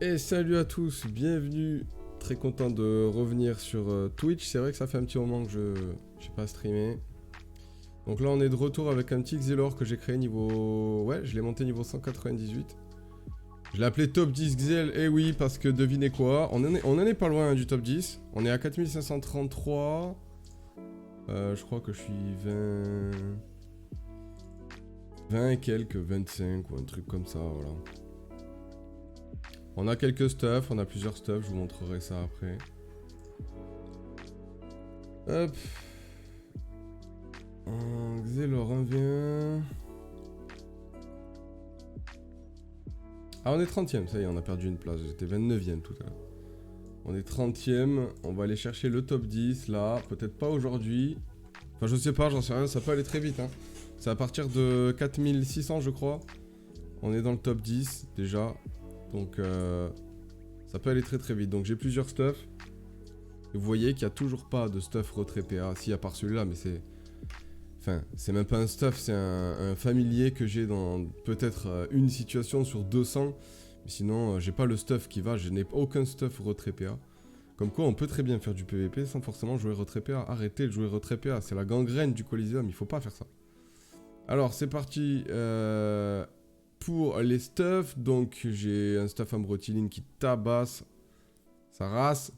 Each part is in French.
Et salut à tous, bienvenue. Très content de revenir sur Twitch. C'est vrai que ça fait un petit moment que je n'ai pas streamé. Donc là on est de retour avec un petit Xelor que j'ai créé niveau... Ouais, je l'ai monté niveau 198. Je l'ai appelé top 10 Xel, et oui, parce que devinez quoi, on en est pas loin du top 10. On est à 4533. Je crois que je suis 20... 20 et quelques, 25 ou un truc comme ça, voilà. On a quelques stuffs, on a plusieurs stuffs, je vous montrerai ça après. Hop. Xelor revient. Ah, on est 30ème, ça y est, on a perdu une place. J'étais 29ème tout à l'heure. On est 30ème, on va aller chercher le top 10 là. Peut-être pas aujourd'hui. Enfin, je sais pas, j'en sais rien, ça peut aller très vite. Hein. C'est à partir de 4600, je crois. On est dans le top 10 déjà. Donc, ça peut aller très très vite. Donc, j'ai plusieurs stuffs. Vous voyez qu'il n'y a toujours pas de stuff retrait PA. Si, à part celui-là, mais c'est... Enfin, c'est même pas un stuff, c'est un familier que j'ai dans peut-être une situation sur 200. Mais sinon, j'ai pas le stuff qui va, je n'ai aucun stuff retrait PA. Comme quoi, on peut très bien faire du PVP sans forcément jouer retrait PA. Arrêtez de jouer retrait PA, c'est la gangrène du Coliseum, il faut pas faire ça. Alors, c'est parti pour les stuffs. Donc, j'ai un stuff Ambrotiline qui tabasse sa race.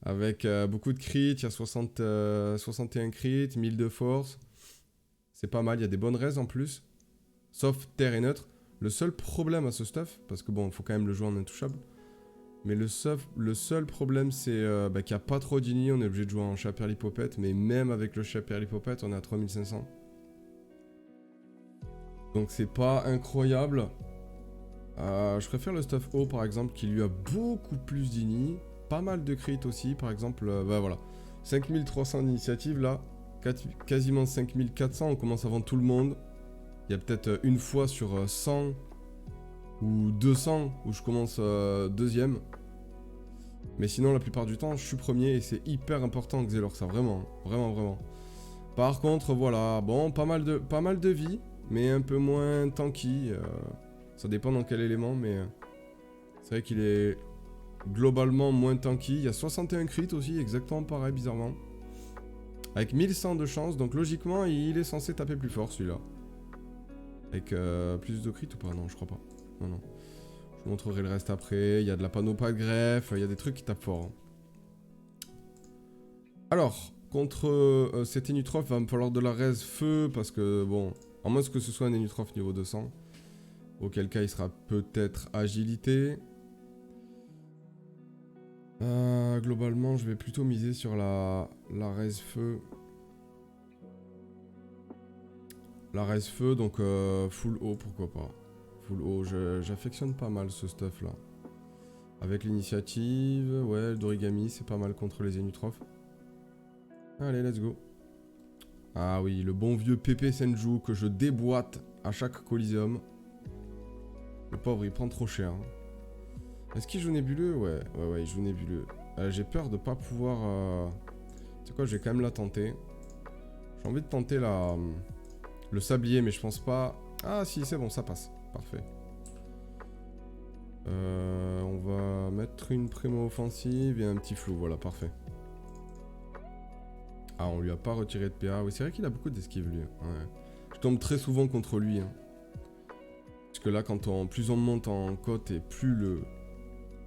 Avec beaucoup de crits, il y a 61 crits, 1000 de force. C'est pas mal, il y a des bonnes raises en plus. Sauf terre et neutre. Le seul problème à ce stuff, parce que bon, il faut quand même le jouer en intouchable. Mais le seul problème, c'est qu'il n'y a pas trop d'ini. On est obligé de jouer en chat perlipopette. Mais même avec le chat perlipopette, on est à 3500. Donc c'est pas incroyable. Je préfère le stuff haut par exemple, qui lui a beaucoup plus d'ini. Pas mal de crits aussi, par exemple. Voilà. 5300 d'initiative là. Quasiment 5400, on commence avant tout le monde. Il y a peut-être une fois sur 100 ou 200 où je commence deuxième. Mais sinon, la plupart du temps, je suis premier et c'est hyper important Xelor, ça, vraiment, vraiment, vraiment. Par contre, voilà, bon, pas mal de vie, mais un peu moins tanky. Ça dépend dans quel élément, mais c'est vrai qu'il est globalement moins tanky. Il y a 61 crits aussi, exactement pareil, bizarrement. Avec 1100 de chance, donc logiquement, il est censé taper plus fort, celui-là. Avec plus de crit ou pas? Non, je crois pas. Non, non. Je vous montrerai le reste après. Il y a de la panneau pas de greffe. Il y a des trucs qui tapent fort. Hein. Alors, contre cet Enutroph, va me falloir de la res feu. Parce que, bon, en moins que ce soit un Enutroph niveau 200. Auquel cas, il sera peut-être agilité. Globalement, je vais plutôt miser sur la res feu. La res feu, donc full haut, pourquoi pas. Full haut, j'affectionne pas mal ce stuff là. Avec l'initiative, ouais, l'origami, c'est pas mal contre les Enutrophes. Allez, let's go. Ah oui, le bon vieux Pépé Senju que je déboîte à chaque Coliseum. Le pauvre, il prend trop cher. Hein. Est-ce qu'il joue nébuleux? Ouais, il joue nébuleux. J'ai peur de pas pouvoir... Tu sais quoi, je vais quand même la tenter. J'ai envie de tenter le sablier, mais je pense pas... Ah si, c'est bon, ça passe. Parfait. On va mettre une primo offensive et un petit flou, voilà, parfait. Ah, on lui a pas retiré de PA. Oui, c'est vrai qu'il a beaucoup d'esquive, lui. Ouais. Je tombe très souvent contre lui. Hein. Parce que là, plus on monte en côte et plus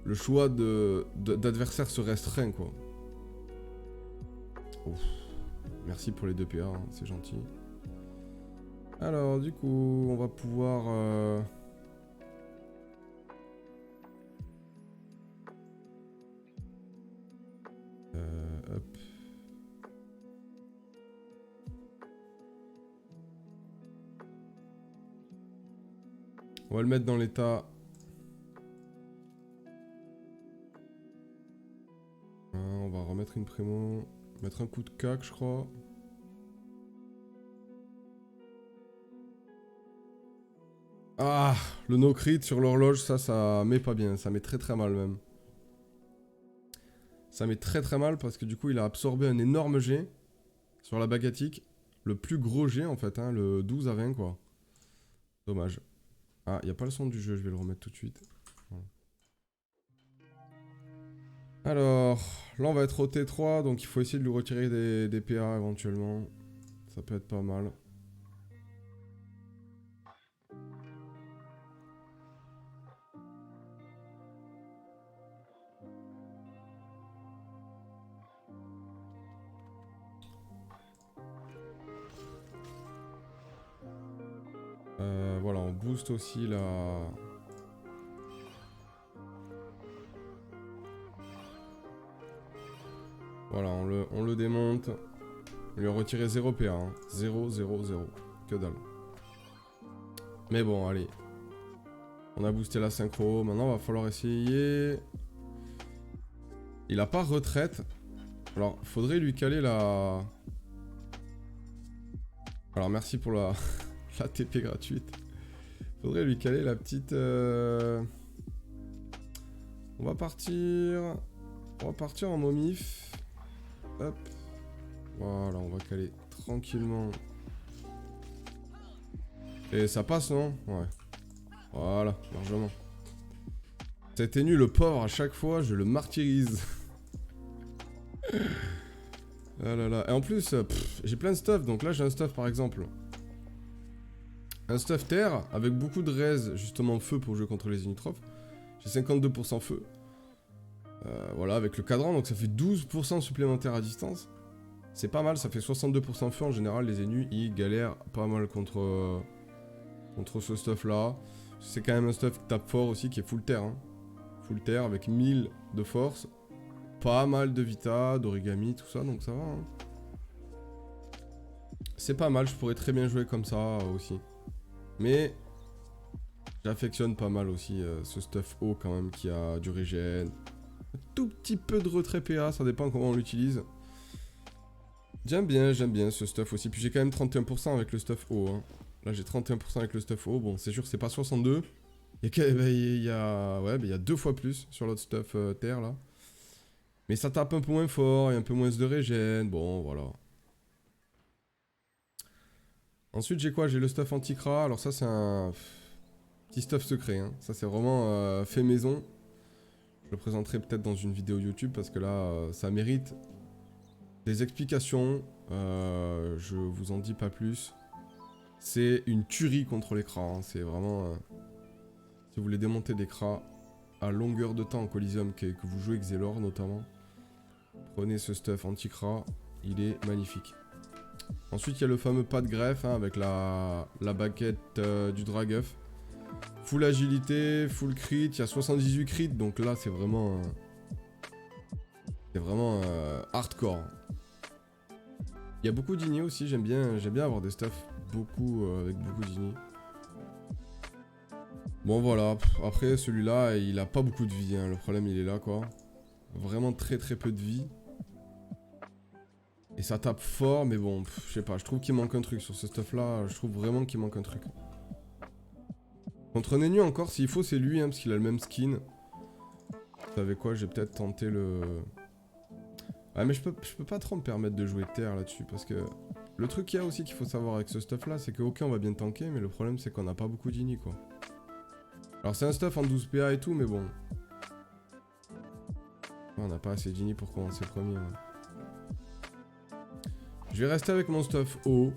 le choix d'adversaire se restreint, quoi. Ouf. Merci pour les 2 PA, hein, c'est gentil. Alors, du coup, on va pouvoir... hop. On va le mettre dans l'état. On va remettre une prémo. Mettre un coup de cac, je crois. Ah, le no-crit sur l'horloge, ça met pas bien. Ça met très très mal même. Ça met très très mal parce que du coup, il a absorbé un énorme jet sur la bagatique. Le plus gros jet en fait, hein, le 12 à 20 quoi. Dommage. Ah, il n'y a pas le son du jeu, je vais le remettre tout de suite. Voilà. Alors, là on va être au T3, donc il faut essayer de lui retirer des PA éventuellement. Ça peut être pas mal. Voilà, on booste aussi la... Voilà, on le démonte. On lui a retiré 0 PA. Hein. 0, 0, 0. Que dalle. Mais bon, allez. On a boosté la synchro. Maintenant, va falloir essayer... Il a pas retraite. Alors, faudrait lui caler la... Alors, merci pour la, la TP gratuite. Faudrait lui caler la petite... On va partir... On va partir en momif. Hop. Voilà, on va caler tranquillement. Et ça passe, non? Ouais. Voilà, largement. Cet énu, le pauvre, à chaque fois, je le martyrise. Ah là là. Et en plus, j'ai plein de stuff. Donc là, j'ai un stuff, par exemple. Un stuff terre, avec beaucoup de raise, justement feu pour jouer contre les inutrophes. J'ai 52% feu. Voilà, avec le cadran, donc ça fait 12% supplémentaire à distance. C'est pas mal, ça fait 62% feu. En général, les ennemis, ils galèrent pas mal contre ce stuff-là. C'est quand même un stuff qui tape fort aussi, qui est full terre. Hein. Full terre, avec 1000 de force. Pas mal de vita, d'origami, tout ça, donc ça va. Hein. C'est pas mal, je pourrais très bien jouer comme ça aussi. Mais j'affectionne pas mal aussi ce stuff haut quand même, qui a du régène. Un tout petit peu de retrait PA, ça dépend comment on l'utilise. J'aime bien ce stuff aussi. Puis j'ai quand même 31% avec le stuff haut. Hein. Là j'ai 31% avec le stuff haut. Bon, c'est sûr, c'est pas 62. Il y a 2 fois plus sur l'autre stuff terre là. Mais ça tape un peu moins fort, il y a un peu moins de régène. Bon, voilà. Ensuite, j'ai quoi? J'ai le stuff anti-cra. Alors ça, c'est un petit stuff secret. Hein. Ça, c'est vraiment fait maison. Je le présenterai peut-être dans une vidéo YouTube parce que là, ça mérite des explications. Je vous en dis pas plus. C'est une tuerie contre les cras. Hein. C'est vraiment... si vous voulez démonter des cras à longueur de temps en Coliseum, que vous jouez Xelor notamment, prenez ce stuff anti-cra. Il est magnifique. Ensuite, il y a le fameux pas de greffe hein, avec la baguette du Draguff. Full agilité, full crit, il y a 78 crits, donc là c'est vraiment... hardcore. Il y a beaucoup d'inni aussi, j'aime bien avoir des stuffs avec beaucoup d'inni. Bon voilà, après celui-là, il a pas beaucoup de vie, hein. Le problème il est là quoi. Vraiment très peu de vie. Et ça tape fort, mais bon, je sais pas, je trouve qu'il manque un truc sur ce stuff-là, je trouve vraiment qu'il manque un truc. Contre Nenu encore, s'il faut, c'est lui, hein, parce qu'il a le même skin. Vous savez quoi, j'ai peut-être tenté le... Ah mais je peux pas trop me permettre de jouer terre là-dessus, parce que... Le truc qu'il y a aussi qu'il faut savoir avec ce stuff-là, c'est que ok, on va bien tanker, mais le problème c'est qu'on n'a pas beaucoup d'inni, quoi. Alors c'est un stuff en 12 PA et tout, mais bon... On n'a pas assez d'inni pour commencer premier, ouais. Je vais rester avec mon stuff haut.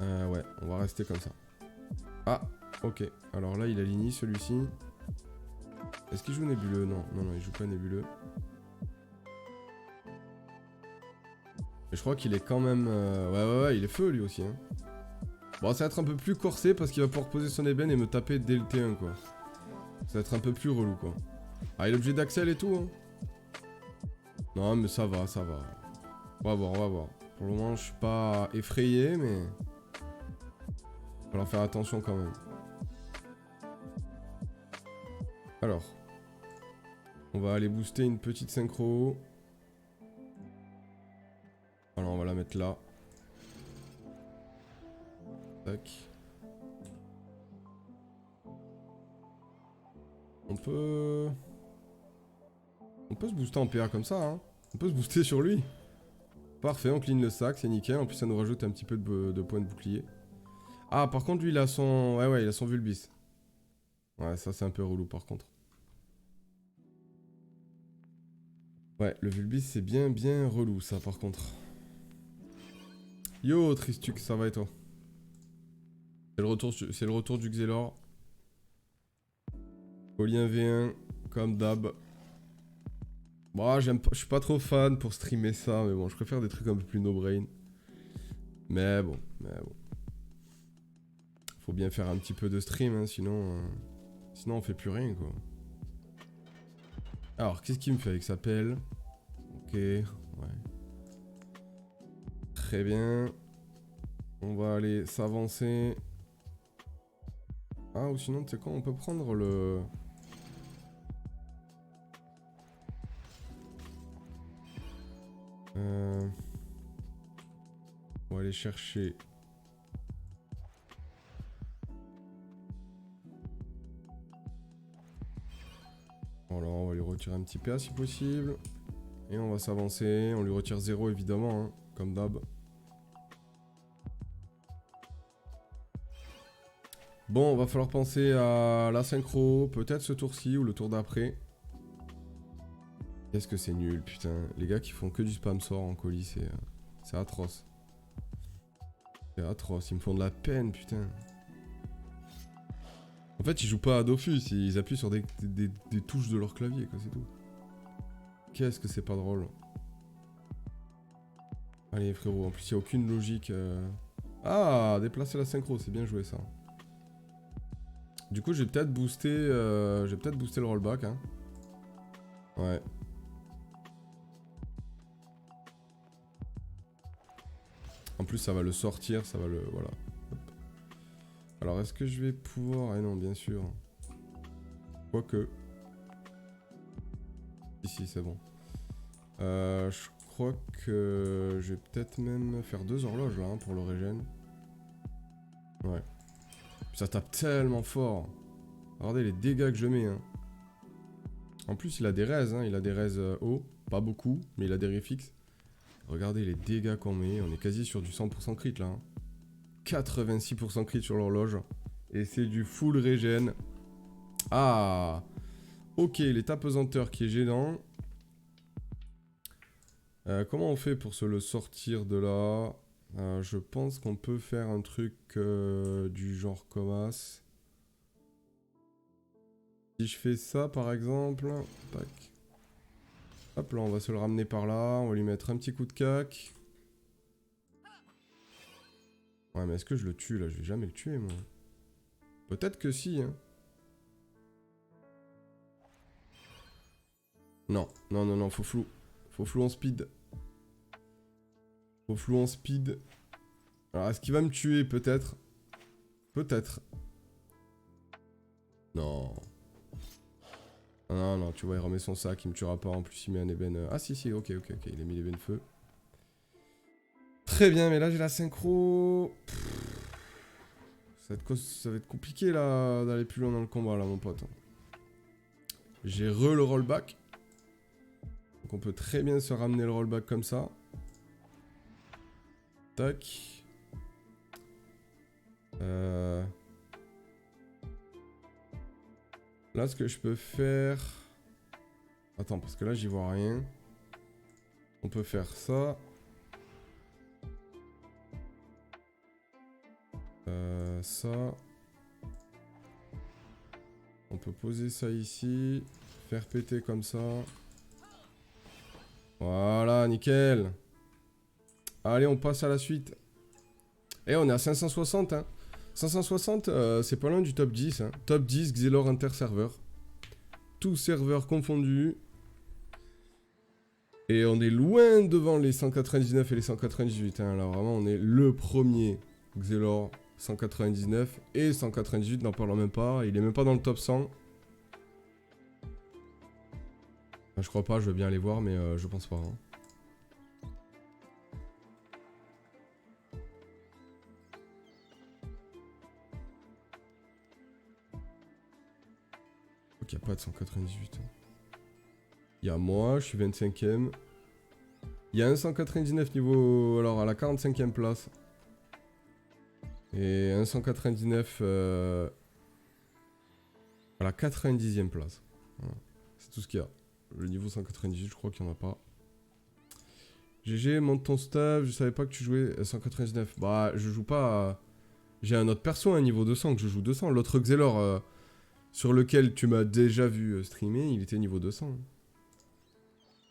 Ouais, on va rester comme ça. Ah, ok. Alors là, il a l'ini, celui-ci. Est-ce qu'il joue nébuleux? Non, il joue pas nébuleux. Mais je crois qu'il est quand même... Ouais, il est feu, lui aussi. Hein. Bon, ça va être un peu plus corsé parce qu'il va pouvoir poser son ébène et me taper dès le T1, quoi. Ça va être un peu plus relou, quoi. Ah, il est obligé d'accel et tout, hein. Non, mais ça va. On va voir. Pour le moment, je suis pas effrayé, mais... Il va falloir faire attention quand même. Alors. On va aller booster une petite synchro. Alors, on va la mettre là. Tac. On peut se booster en PA comme ça, hein. On peut se booster sur lui. Parfait, on clean le sac, c'est nickel. En plus, ça nous rajoute un petit peu de points de bouclier. Ah, par contre, lui, il a son... Ouais, il a son Vulbis. Ouais, ça, c'est un peu relou, par contre. Ouais, le Vulbis, c'est bien relou, ça, par contre. Yo, Tristux, ça va et toi? C'est le retour du Xelor. Olien V1, comme d'hab. Bon, je suis pas trop fan pour streamer ça, mais bon, je préfère des trucs un peu plus no-brain. Mais bon. Faut bien faire un petit peu de stream, hein, sinon on fait plus rien, quoi. Alors, qu'est-ce qu'il me fait avec sa pelle? Ok, ouais. Très bien. On va aller s'avancer. Ah, ou sinon, tu sais quoi, on peut prendre le... On va aller chercher... Voilà, on va lui retirer un petit PA si possible. Et on va s'avancer. On lui retire 0 évidemment, hein, comme d'hab. Bon, va falloir penser à la synchro, peut-être ce tour-ci ou le tour d'après. Qu'est-ce que c'est nul, putain. Les gars qui font que du spam sort en colis, c'est atroce. C'est atroce, ils me font de la peine, putain. En fait, ils jouent pas à Dofus, ils appuient sur des touches de leur clavier, quoi, c'est tout. Qu'est-ce que c'est pas drôle. Allez, frérot, en plus, il n'y a aucune logique. Ah, déplacer la synchro, c'est bien joué, ça. Du coup, j'ai peut-être boosté le rollback, hein. Ouais. En plus, ça va le sortir, ça va le... Voilà. Hop. Alors, est-ce que je vais pouvoir... Ah non, bien sûr. Quoique. Ici, c'est bon. Je crois que je vais peut-être même faire 2 horloges, là, hein, pour le régène. Ouais. Ça tape tellement fort. Regardez les dégâts que je mets, hein. En plus, il a des raises, hein. Il a des raises hauts. Pas beaucoup, mais il a des réfixes. Regardez les dégâts qu'on met. On est quasi sur du 100% crit, là, hein. 86% crit sur l'horloge. Et c'est du full régène. Ah! Ok, l'état pesanteur qui est gênant. Comment on fait pour se le sortir de là? Je pense qu'on peut faire un truc du genre comme ça. Si je fais ça par exemple, tac. Hop là, on va se le ramener par là, on va lui mettre un petit coup de cac. Ouais, mais est-ce que je le tue là? Je vais jamais le tuer, moi. Peut-être que si, hein. Non, non, faut flou. Faut flou en speed. Faut flou en speed. Alors, est-ce qu'il va me tuer? Peut-être. Peut-être. Non. Non, tu vois, il remet son sac, il me tuera pas. En plus, il met un ébène. Ah, si, ok, il a mis l'ébène feu. Très bien, mais là, j'ai la synchro. Ça va être compliqué, là, d'aller plus loin dans le combat, là, mon pote. J'ai le rollback. Donc, on peut très bien se ramener le rollback comme ça. Tac. Là, ce que je peux faire... Attends, parce que là, j'y vois rien. On peut faire ça. Ça. On peut poser ça ici. Faire péter comme ça. Voilà, nickel. Allez, on passe à la suite. Et on est à 560, hein. 560, c'est pas loin du top 10, hein. Top 10, Xelor Inter-serveur. Tous serveurs confondus. Et on est loin devant les 199 et les 198, hein. Là, vraiment, on est le premier Xelor 199 et 198, n'en parlons même pas. Il est même pas dans le top 100. Enfin, je crois pas, je veux bien aller voir, mais je pense pas, hein. Donc il n'y a pas de 198. Il y a moi, je suis 25ème. Il y a un 199 niveau... Alors, à la 45ème place. Et un 199 à la 90ème place. Voilà. C'est tout ce qu'il y a. Le niveau 198, je crois qu'il n'y en a pas. GG, monte ton stuff, je savais pas que tu jouais 199. Bah, je joue pas à... J'ai un autre perso à un niveau 200 que je joue 200. L'autre Xelor sur lequel tu m'as déjà vu streamer, il était niveau 200.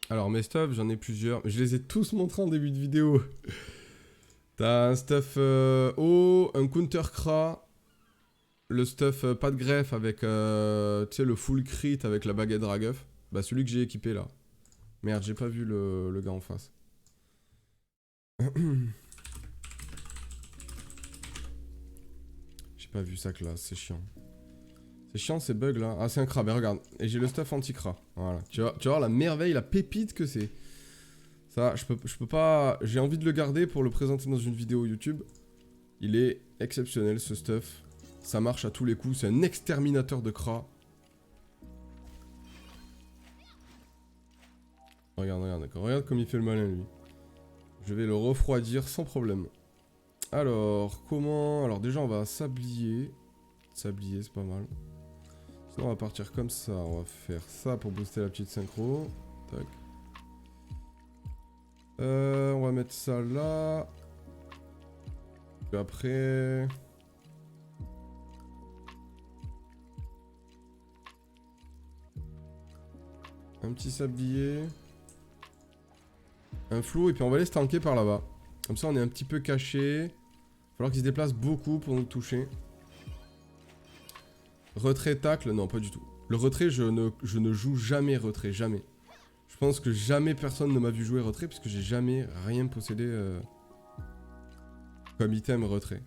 Alors, mes stuffs, j'en ai plusieurs. Je les ai tous montrés en début de vidéo. T'as un stuff haut, un counter Kra. Le stuff pas de greffe avec, tu sais, le full crit avec la baguette Draguff. Bah, celui que j'ai équipé là. Merde, j'ai pas vu le gars en face. J'ai pas vu sa classe, c'est chiant. C'est chiant ces bugs là. Ah, c'est un crabe, regarde. Et j'ai le stuff anti-cra. Voilà. Tu vas voir la merveille, la pépite que c'est. Ça, je peux pas... J'ai envie de le garder pour le présenter dans une vidéo YouTube. Il est exceptionnel ce stuff. Ça marche à tous les coups. C'est un exterminateur de cra. Regarde, regarde, regarde comme il fait le malin lui. Je vais le refroidir sans problème. Alors, comment... Alors déjà, on va sablier. Sablier, c'est pas mal. Sinon, on va partir comme ça. On va faire ça pour booster la petite synchro. Tac. On va mettre ça là. Puis après... Un petit sablier. Un flou, et puis on va aller se tanker par là-bas. Comme ça, on est un petit peu caché. Il va falloir qu'il se déplace beaucoup pour nous toucher. Retrait, tacle, non, pas du tout. Le retrait, je ne joue jamais retrait, jamais. Je pense que jamais personne ne m'a vu jouer retrait, puisque j'ai jamais rien possédé comme item retrait.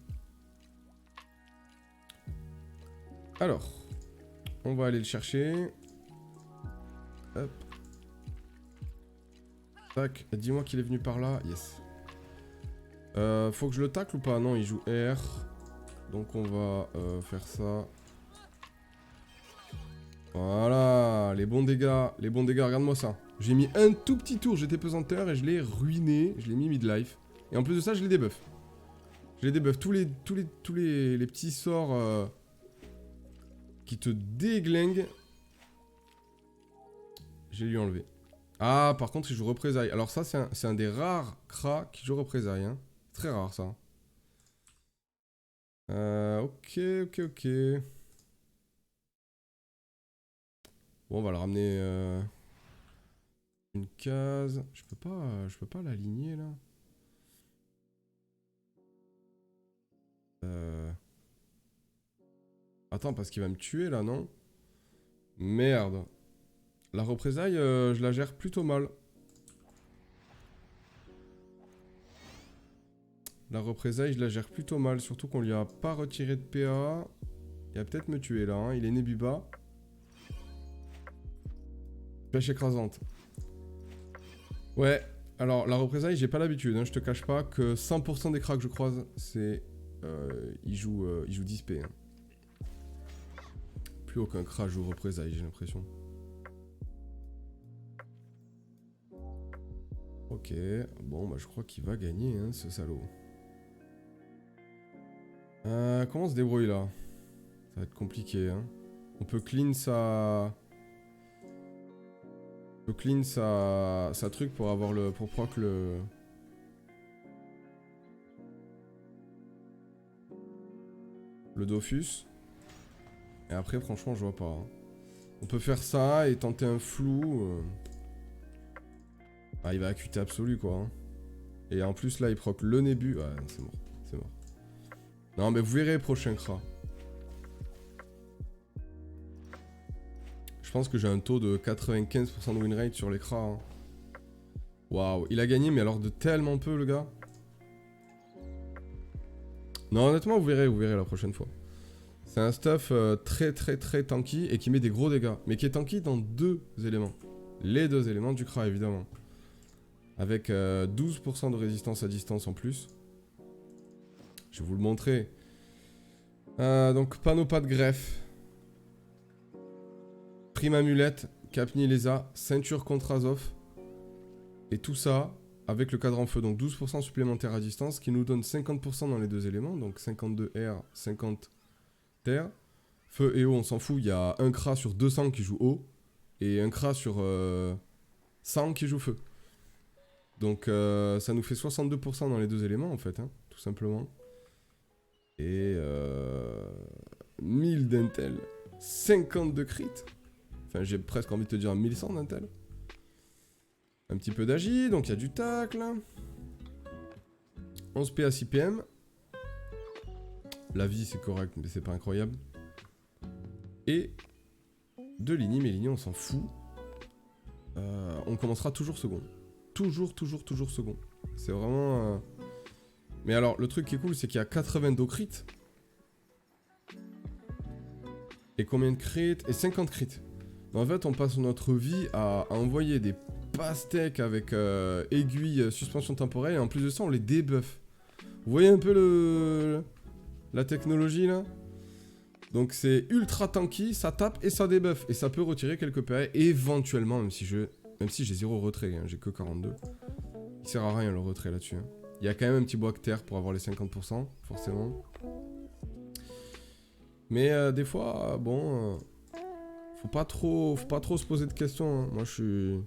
Alors, on va aller le chercher. Hop. Tac, dis-moi qu'il est venu par là. Yes. Faut que je le tacle ou pas? Non, il joue R. Donc on va faire ça. Voilà, les bons dégâts. Les bons dégâts, regarde-moi ça. J'ai mis un tout petit tour, j'étais pesanteur et je l'ai ruiné. Je l'ai mis mid-life. Et en plus de ça, je l'ai débuff. Je l'ai débuff. Tous les petits sorts qui te déglinguent. J'ai lui enlevé. Ah, par contre, il joue représailles. Alors ça, c'est un des rares cras qui joue représailles. Hein. Très rare, ça. Ok. Bon, on va le ramener une case. Je peux pas l'aligner, là. Attends, parce qu'il va me tuer, là, non? Merde. La représaille, je la gère plutôt mal. La représaille, je la gère plutôt mal. Surtout qu'on lui a pas retiré de PA. Il va peut-être me tuer, là. Hein. Il est Nebuba. Pêche écrasante. Ouais. Alors, la représaille, j'ai pas l'habitude. Hein. Je te cache pas que 100% des cracks que je croise, c'est... il joue 10 P. Hein. Plus aucun crack joue représaille, j'ai l'impression. Ok. Bon, bah je crois qu'il va gagner, hein, ce salaud. Comment on se débrouille, là? Ça va être compliqué, hein. On peut clean sa... On peut clean sa truc pour avoir le... Pour proc le... Le Dofus. Et après, franchement, je vois pas. Hein. On peut faire ça et tenter un flou. Ah, il va acuter absolu, quoi. Hein. Et en plus, là, il proc le Nébu. Ouais, c'est mort. C'est mort. Non, mais vous verrez, prochain cra. Je pense que j'ai un taux de 95% de win rate sur les cras. Hein. Waouh, il a gagné, mais alors de tellement peu, le gars. Non, honnêtement, vous verrez la prochaine fois. C'est un stuff très tanky et qui met des gros dégâts. Mais qui est tanky dans deux éléments. Les deux éléments du cra, évidemment. Avec 12% de résistance à distance en plus. Je vais vous le montrer. Donc, panneau pas de greffe. Prime amulette, Capni Lesa, ceinture contre Azov. Et tout ça avec le cadran feu. Donc 12% supplémentaire à distance qui nous donne 50% dans les deux éléments. Donc 52 air, 50 terre. Feu et eau, on s'en fout. Il y a un cra sur 200 qui joue eau. et un Kra sur 100 qui joue feu. Donc ça nous fait 62% dans les deux éléments en fait, hein, tout simplement. Et 1000 d'intel, 50 de crit. Enfin j'ai presque envie de te dire 1100 d'intel. Un petit peu d'agi, donc il y a du tacle. 11 PA 6 PM. La vie c'est correct mais c'est pas incroyable. Et 2 lignes, mais lignes on s'en fout. On commencera toujours second. Toujours second. C'est vraiment... Mais alors, le truc qui est cool, c'est qu'il y a 80 d'eau crit. Et combien de crit? Et 50 crit. En fait, on passe notre vie à envoyer des pastèques avec aiguille, suspension temporelle. Et en plus de ça, on les débuffe. Vous voyez un peu la technologie, là? Donc c'est ultra tanky, ça tape et ça débuffe. Et ça peut retirer quelques PA éventuellement, même si j'ai 0 retrait, hein, j'ai que 42. Il sert à rien le retrait là-dessus. Hein. Il y a quand même un petit bloc terre pour avoir les 50%, forcément. Mais des fois, bon, faut pas trop se poser de questions. Hein. Moi je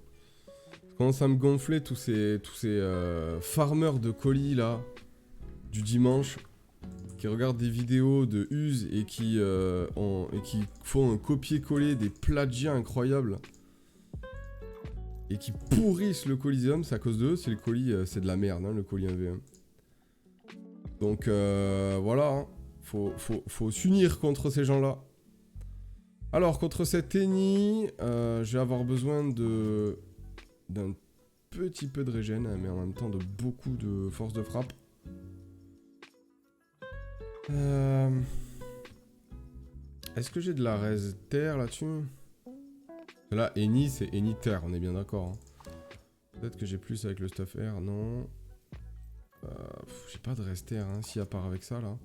commence à me gonfler tous ces farmers de colis là, du dimanche. Qui regardent des vidéos de Use et qui font un copier-coller des plagiats incroyables et qui pourrissent le Coliseum, c'est à cause d'eux, c'est le colis, c'est de la merde, hein, le colis 1v1. Donc voilà, hein, faut s'unir contre ces gens-là. Alors, contre cette Eni, je vais avoir besoin d'un petit peu de régène, mais en même temps de beaucoup de force de frappe. Est-ce que j'ai de la res terre là-dessus? Là, Eni, c'est Eni terre, on est bien d'accord. Hein. Peut-être que j'ai plus avec le stuff air, non. J'ai pas de res terre, hein, si à part avec ça, là.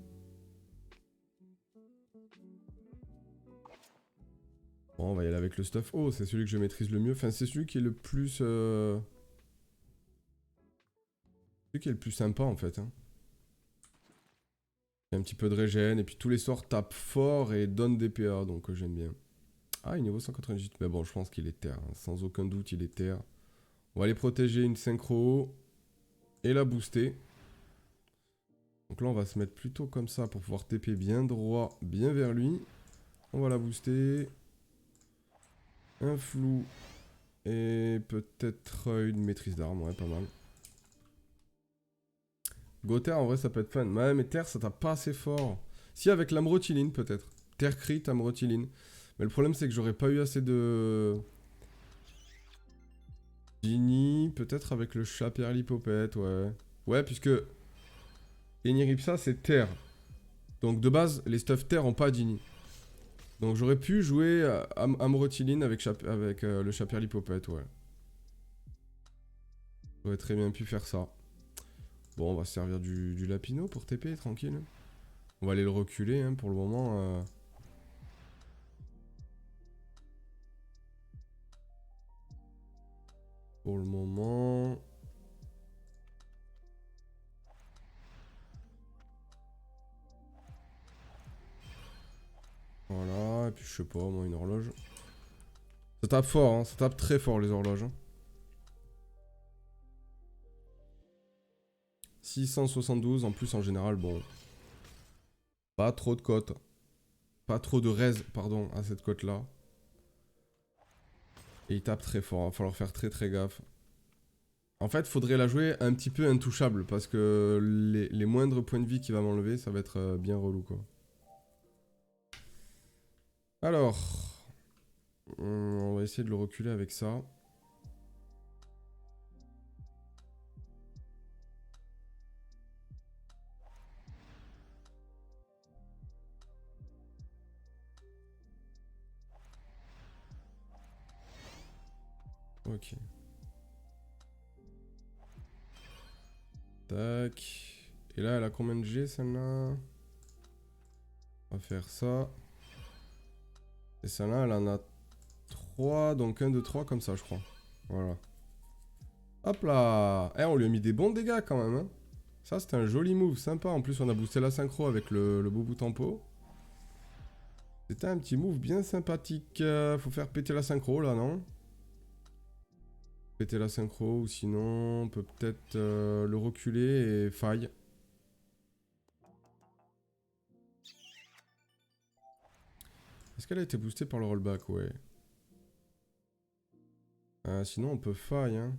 Bon, on va y aller avec le stuff eau, c'est celui que je maîtrise le mieux. Enfin, c'est celui qui est le plus... Celui qui est le plus sympa, en fait. Hein. Un petit peu de régène, et puis tous les sorts tapent fort et donnent des PA, donc j'aime bien. Ah, il est niveau 198, mais bon, je pense qu'il est terre, hein. Sans aucun doute, il est terre. On va aller protéger une synchro et la booster. Donc là, on va se mettre plutôt comme ça pour pouvoir TP bien droit, bien vers lui. On va la booster. Un flou et peut-être une maîtrise d'arme, ouais, pas mal. Goter, en vrai, ça peut être fun. Ouais, mais terre, ça tape pas assez fort. Si, avec l'amrotiline, peut-être. Terre crit, amrotiline. Mais le problème, c'est que j'aurais pas eu assez de... Genie, peut-être avec le chat perlipopette, ouais. Ouais, puisque... Eniripsa, c'est terre. Donc, de base, les stuff terre ont pas Genie. Donc, j'aurais pu jouer amrotiline avec le chat perlipopette, ouais. J'aurais très bien pu faire ça. Bon, on va se servir du lapino pour TP, tranquille. On va aller le reculer, hein, pour le moment. Pour le moment... Voilà, et puis je sais pas, moi, une horloge. Ça tape fort, hein, ça tape très fort, les horloges. Hein. 672, en plus, en général, bon... Pas trop de cotes. Pas trop de res, pardon, à cette cote-là. Et il tape très fort, il va falloir faire très gaffe. En fait, faudrait la jouer un petit peu intouchable, parce que les moindres points de vie qu'il va m'enlever, ça va être bien relou, quoi. Alors... on va essayer de le reculer avec ça. Ok. Tac. Et là, elle a combien de G, celle-là? On va faire ça. Et celle-là, elle en a 3, donc 1, 2, 3, comme ça, je crois. Voilà. Hop là. Eh, on lui a mis des bons dégâts, quand même, hein. Ça, c'était un joli move, sympa. En plus, on a boosté la synchro avec le boubou tempo. C'était un petit move bien sympathique. Faut faire péter la synchro là, non? Péter la synchro, ou sinon on peut peut-être le reculer et faille. Est-ce qu'elle a été boostée par le rollback? Ouais. Sinon on peut faille, hein.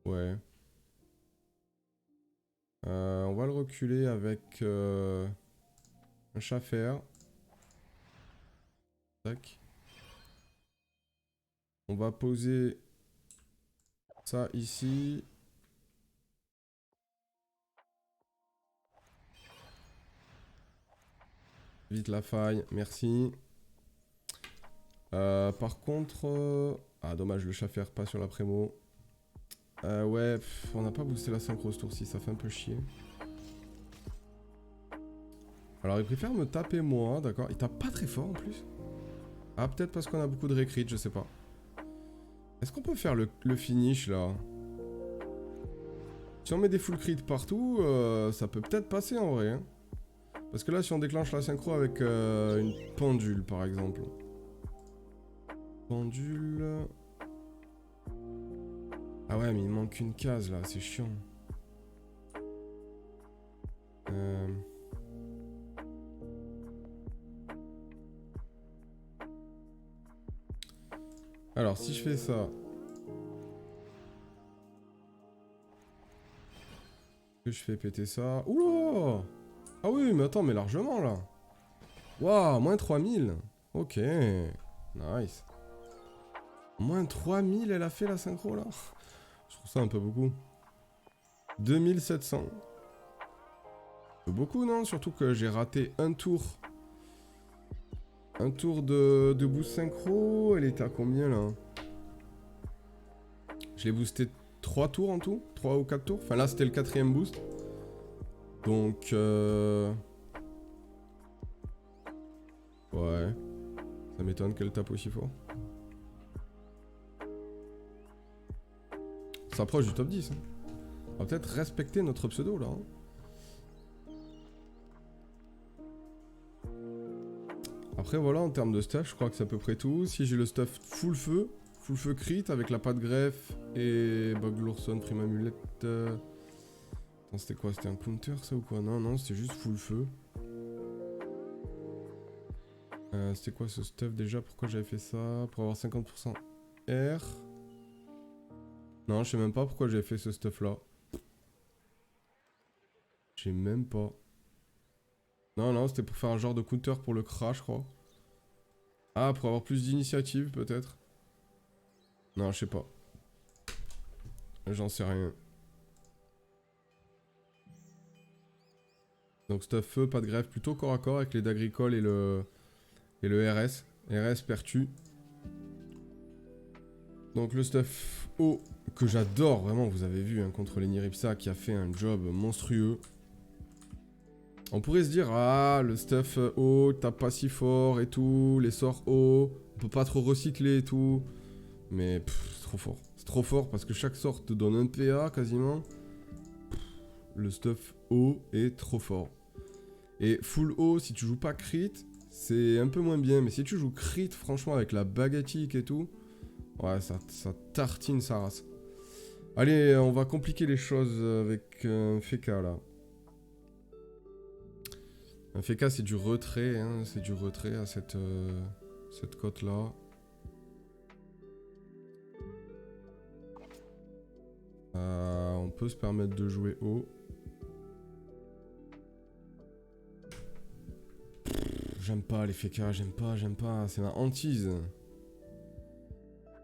Ouais. On va le reculer avec un Schaffer. Tac. On va poser ça ici. Vite la faille, merci. Par contre... Ah dommage, le Schaffer pas sur la prémo. Ouais, on n'a pas boosté la synchro ce tour-ci, ça fait un peu chier. Alors il préfère me taper moi, d'accord. Il tape pas très fort en plus. Ah peut-être parce qu'on a beaucoup de récrit, je sais pas. Est-ce qu'on peut faire le finish là? Si on met des full crit partout, ça peut peut-être passer en vrai. Hein. Parce que là si on déclenche la synchro avec une pendule par exemple. Pendule... Ah ouais mais il manque une case là, c'est chiant. Alors si je fais ça... Que je fais péter ça... Oula! Ah oui mais attends mais largement là. Waouh, moins 3000. Ok, nice. Moins 3000 elle a fait la synchro là. Je trouve ça un peu beaucoup. 2700. Beaucoup non? Surtout que j'ai raté un tour. Un tour de boost synchro. Elle était à combien là? Je l'ai boosté 3 tours en tout? 3 ou 4 tours? Enfin là c'était le 4ème boost. Donc ouais. Ça m'étonne qu'elle tape aussi fort. On s'approche du top 10. Hein. On va peut-être respecter notre pseudo là. Hein. Après voilà, en termes de stuff, je crois que c'est à peu près tout. Si j'ai le stuff full feu crit avec la patte greffe et bug l'ourson, prime amulette. Attends, c'était quoi? C'était un counter ça ou quoi? Non, non, c'était juste full feu. C'était quoi ce stuff déjà? Pourquoi j'avais fait ça? Pour avoir 50% R. Non, je sais même pas pourquoi j'avais fait ce stuff là. Je sais même pas. Non, non, c'était pour faire un genre de counter pour le crash, je crois. Ah, pour avoir plus d'initiative, peut-être. Non, je sais pas. J'en sais rien. Donc stuff feu, pas de greffe, plutôt corps à corps avec les d'Agricole et le RS. RS pertu. Donc le stuff eau que j'adore, vraiment, vous avez vu, hein, contre les Niripsa qui a fait un job monstrueux. On pourrait se dire, ah, le stuff eau tape pas si fort et tout, les sorts eau, on peut pas trop recycler et tout. Mais c'est trop fort. C'est trop fort parce que chaque sort te donne un PA quasiment. Le stuff eau est trop fort. Et full eau, si tu joues pas crit, c'est un peu moins bien. Mais si tu joues crit, franchement, avec la baguettique et tout, ouais, ça tartine sa race. Allez, on va compliquer les choses avec un Feka là. Un Feka, c'est du retrait, hein, c'est du retrait à cette cote là. On peut se permettre de jouer haut. J'aime pas les Feka, j'aime pas, c'est ma hantise.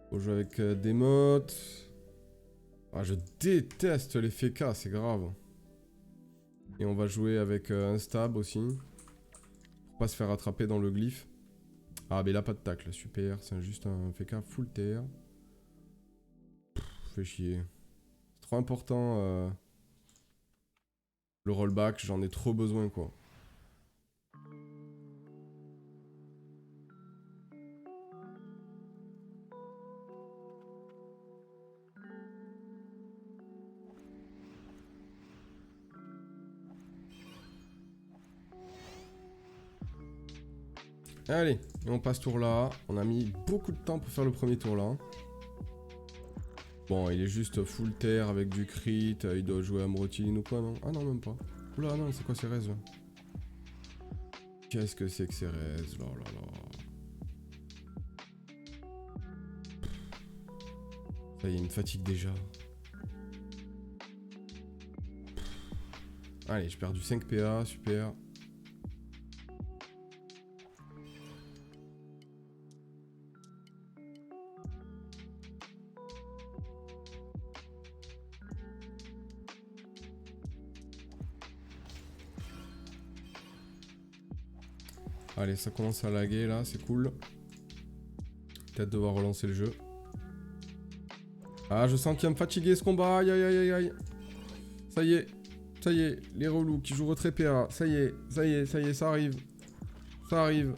Faut jouer avec des mottes. Ah, je déteste les Feka, c'est grave. Et on va jouer avec un stab aussi. Pour pas se faire attraper dans le glyphe. Ah, mais là, pas de tacle, super. C'est juste un FK full terre. Fait chier. C'est trop important. Le rollback, j'en ai trop besoin, quoi. Allez, et on passe tour là. On a mis beaucoup de temps pour faire le premier tour là. Bon, il est juste full terre avec du crit. Il doit jouer à Mrotine ou quoi, non? Ah non, même pas. Oula, non, c'est quoi ces raises là? Qu'est-ce que c'est que ces raises? Là, là, là. Ça y est, il me fatigue déjà. Allez, j'ai perdu 5 PA, super. Allez, ça commence à laguer là, c'est cool. Peut-être devoir relancer le jeu. Ah, je sens qu'il va me fatiguer ce combat. Aïe, aïe, aïe, aïe, aïe. Ça y est, les relous qui jouent retrait PA. Ça y est, ça y est, ça y est, ça arrive. Ça arrive.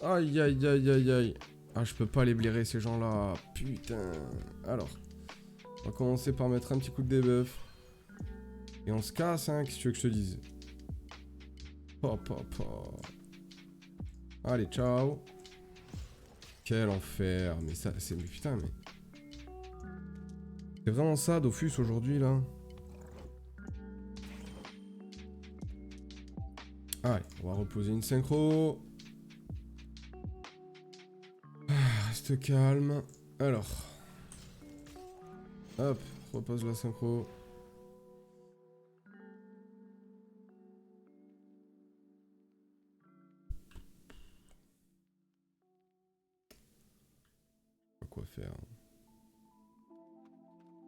Aïe, aïe, aïe, aïe, aïe. Ah, je peux pas les blairer ces gens-là. Putain. Alors, on va commencer par mettre un petit coup de debuff. Et on se casse, hein, qu'est-ce que tu veux que je te dise? Hop, hop, hop. Allez, ciao. Quel enfer. Mais ça, c'est... Mais putain, mais... C'est vraiment ça, Dofus, aujourd'hui, là? Allez, on va reposer une synchro. Ah, reste calme. Alors. Hop, repose la synchro. Quoi faire?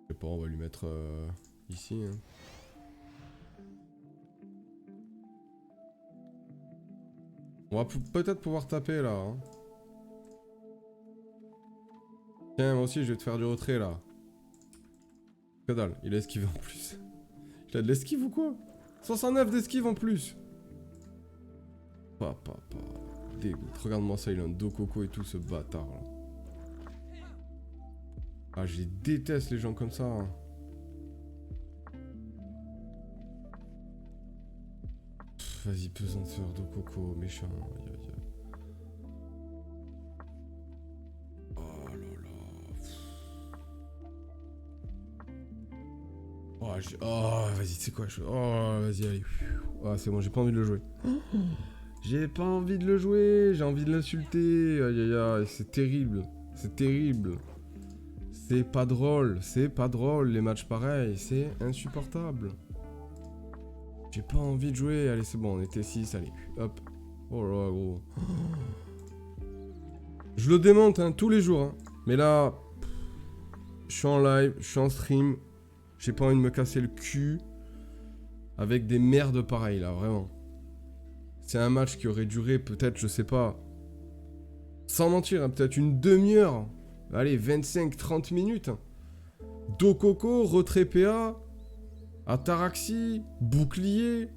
Je sais pas, on va lui mettre ici. Hein. On va peut-être pouvoir taper là. Hein. Tiens, moi aussi je vais te faire du retrait là. Que dalle, il a esquivé en plus. Il a de l'esquive ou quoi? 69 d'esquive en plus. Papa, dégoût. Regarde-moi ça, il a un dos coco et tout ce bâtard là. Ah, je les déteste les gens comme ça. Hein. Vas-y, pesanteur de coco, méchant. Aïe, aïe, aïe. Oh là là. Oh, vas-y, tu sais quoi Oh, vas-y, allez. Oh, c'est bon, j'ai pas envie de le jouer. J'ai pas envie de le jouer, j'ai envie de l'insulter. Aïe, aïe, aïe, c'est terrible. C'est terrible. C'est pas drôle, les matchs pareils, c'est insupportable. J'ai pas envie de jouer, allez c'est bon, on était 6, allez, hop. Oh là là, gros. Je le démonte, hein, tous les jours, hein. Mais là, je suis en live, je suis en stream, j'ai pas envie de me casser le cul avec des merdes pareilles, là, vraiment. C'est un match qui aurait duré peut-être, je sais pas, sans mentir, hein, peut-être une demi-heure. Allez, 25-30 minutes. Dokoko, retrait PA, ataraxie, bouclier.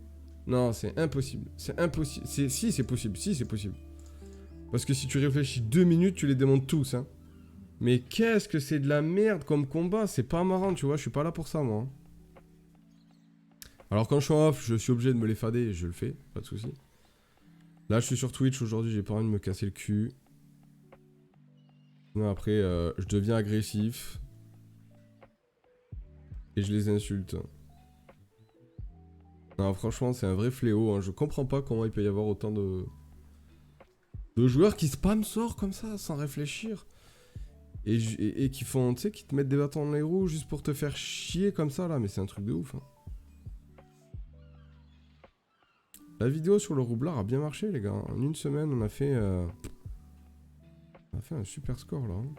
Non, c'est impossible. C'est impossible. Si, c'est possible. Si, c'est possible. Parce que si tu réfléchis 2 minutes, tu les démontes tous. Hein. Mais qu'est-ce que c'est de la merde comme combat. C'est pas marrant, tu vois. Je suis pas là pour ça, moi. Alors, quand je suis en off, je suis obligé de me les fader et je le fais. Pas de soucis. Là, je suis sur Twitch aujourd'hui. J'ai pas envie de me casser le cul. Non, après, je deviens agressif. Et je les insulte. Non, franchement, c'est un vrai fléau. Hein. Je comprends pas comment il peut y avoir autant de joueurs qui spam sort comme ça, sans réfléchir. Et qui font, tu sais, qui te mettent des bâtons dans les roues juste pour te faire chier comme ça, là. Mais c'est un truc de ouf. Hein. La vidéo sur le roublard a bien marché, les gars. En une semaine, on a fait un super score, là. Hein.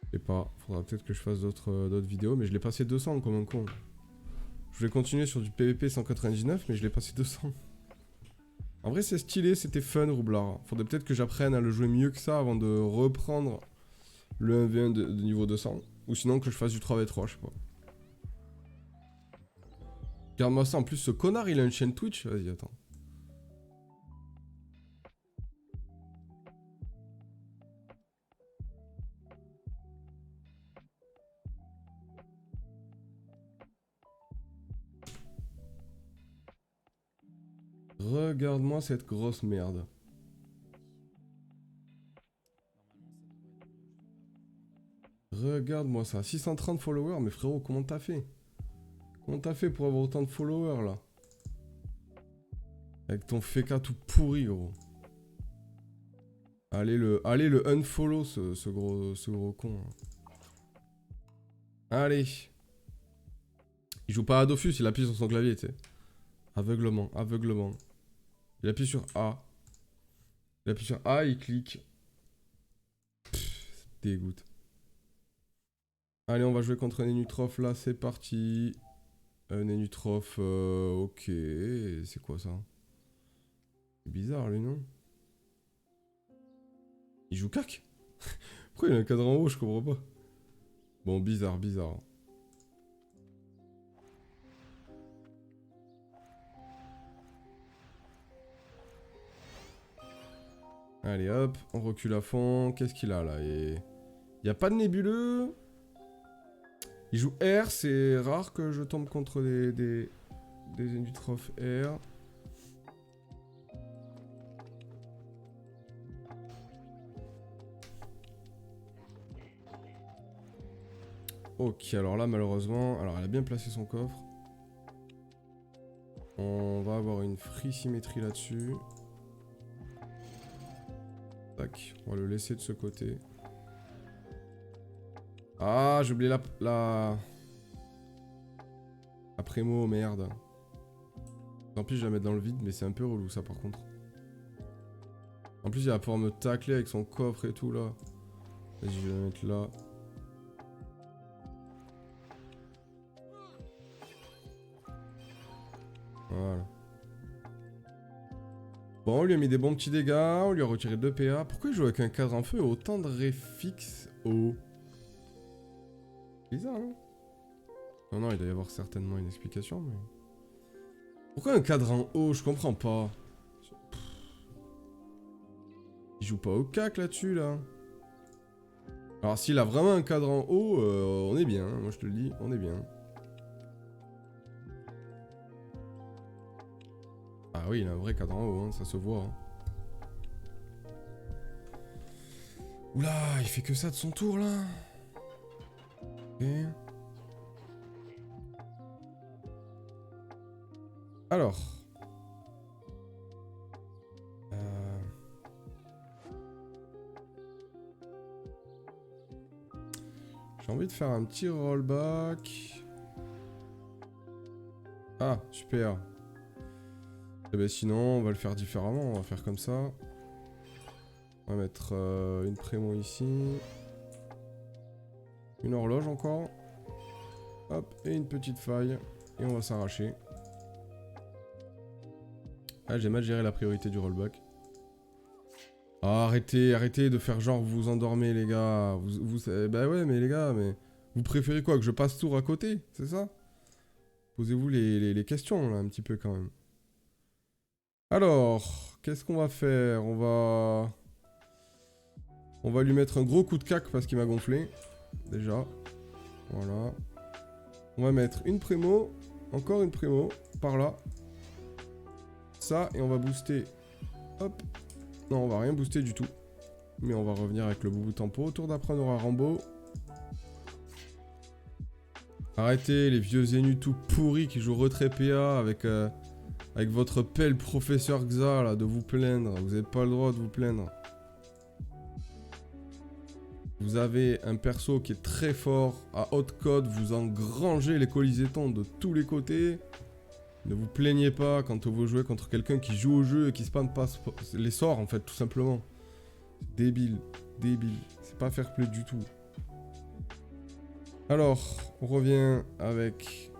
Je sais pas, faudra peut-être que je fasse d'autres vidéos, mais je l'ai passé 200 comme un con. Je voulais continuer sur du PVP 199, mais je l'ai passé 200. En vrai, c'est stylé, c'était fun, Roublard. Faudrait peut-être que j'apprenne à le jouer mieux que ça avant de reprendre le 1v1 de niveau 200. Ou sinon que je fasse du 3v3, je sais pas. Regarde-moi ça, en plus, ce connard, il a une chaîne Twitch. Vas-y, attends. Regarde-moi cette grosse merde. Regarde-moi ça. 630 followers. Mais frérot, comment t'as fait? Comment t'as fait pour avoir autant de followers, là? Avec ton FK tout pourri, gros. Allez le unfollow, ce gros con. Allez. Il joue pas à Dofus, il appuie sur son clavier, tu sais. Aveuglement. Il appuie sur A. Il appuie sur A, il clique. Pff, ça dégoûte. Allez, on va jouer contre Nenutrof, là, c'est parti. Nenutrof, ok. C'est quoi ça? C'est bizarre, lui, non? Il joue cac. Pourquoi il a un cadre en haut, je comprends pas. Bon, bizarre. Allez hop, on recule à fond. Qu'est-ce qu'il a là? Il y a pas de nébuleux. Il joue R, c'est rare que je tombe contre des Nenutrof R. Ok, alors là malheureusement, alors elle a bien placé son coffre. On va avoir une free symétrie là-dessus. Tac, on va le laisser de ce côté. Ah, j'ai oublié la prémo, merde. Tant pis, je vais la mettre dans le vide, mais c'est un peu relou ça par contre. En plus, il va pouvoir me tacler avec son coffre et tout là. Vas-y, je vais la mettre là. Voilà. Bon, on lui a mis des bons petits dégâts, on lui a retiré 2 PA. Pourquoi il joue avec un cadre en feu et autant de réfixes haut? Bizarre, non? Non, il doit y avoir certainement une explication, mais... Pourquoi un cadre en haut? Je comprends pas. Il joue pas au cac là-dessus, là. Alors, s'il a vraiment un cadre en haut, on est bien. Hein, moi, je te le dis, on est bien. Ah oui, il a un vrai cadre en haut, hein, ça se voit. Hein. Oula, il fait que ça de son tour, là. Ok. Alors. J'ai envie de faire un petit rollback. Ah, super. Et ben sinon, on va le faire différemment. On va faire comme ça. On va mettre une prémo ici. Une horloge encore. Hop, et une petite faille. Et on va s'arracher. Ah, j'ai mal géré la priorité du rollback. Ah, arrêtez de faire genre vous vous endormez, les gars. Bah ouais, mais les gars, mais... Vous préférez quoi? Que je passe tour à côté? C'est ça? Posez-vous les questions, là, un petit peu, quand même. Alors, qu'est-ce qu'on va faire? On va lui mettre un gros coup de cac parce qu'il m'a gonflé. Déjà. Voilà. On va mettre une prémo. Encore une prémo. Par là. Ça, et on va booster. Hop. Non, on va rien booster du tout. Mais on va revenir avec le boubou tempo. Tour d'après, on aura Rambo. Arrêtez les vieux Zénus tout pourris qui jouent retrait PA avec votre pelle professeur Xa là, de vous plaindre. Vous n'avez pas le droit de vous plaindre. Vous avez un perso qui est très fort. À haute code, vous engrangez les colisétons de tous les côtés. Ne vous plaignez pas quand vous jouez contre quelqu'un qui joue au jeu et qui spamme pas les sorts en fait, tout simplement. Débile, débile. C'est pas fair play du tout. Alors, on revient avec...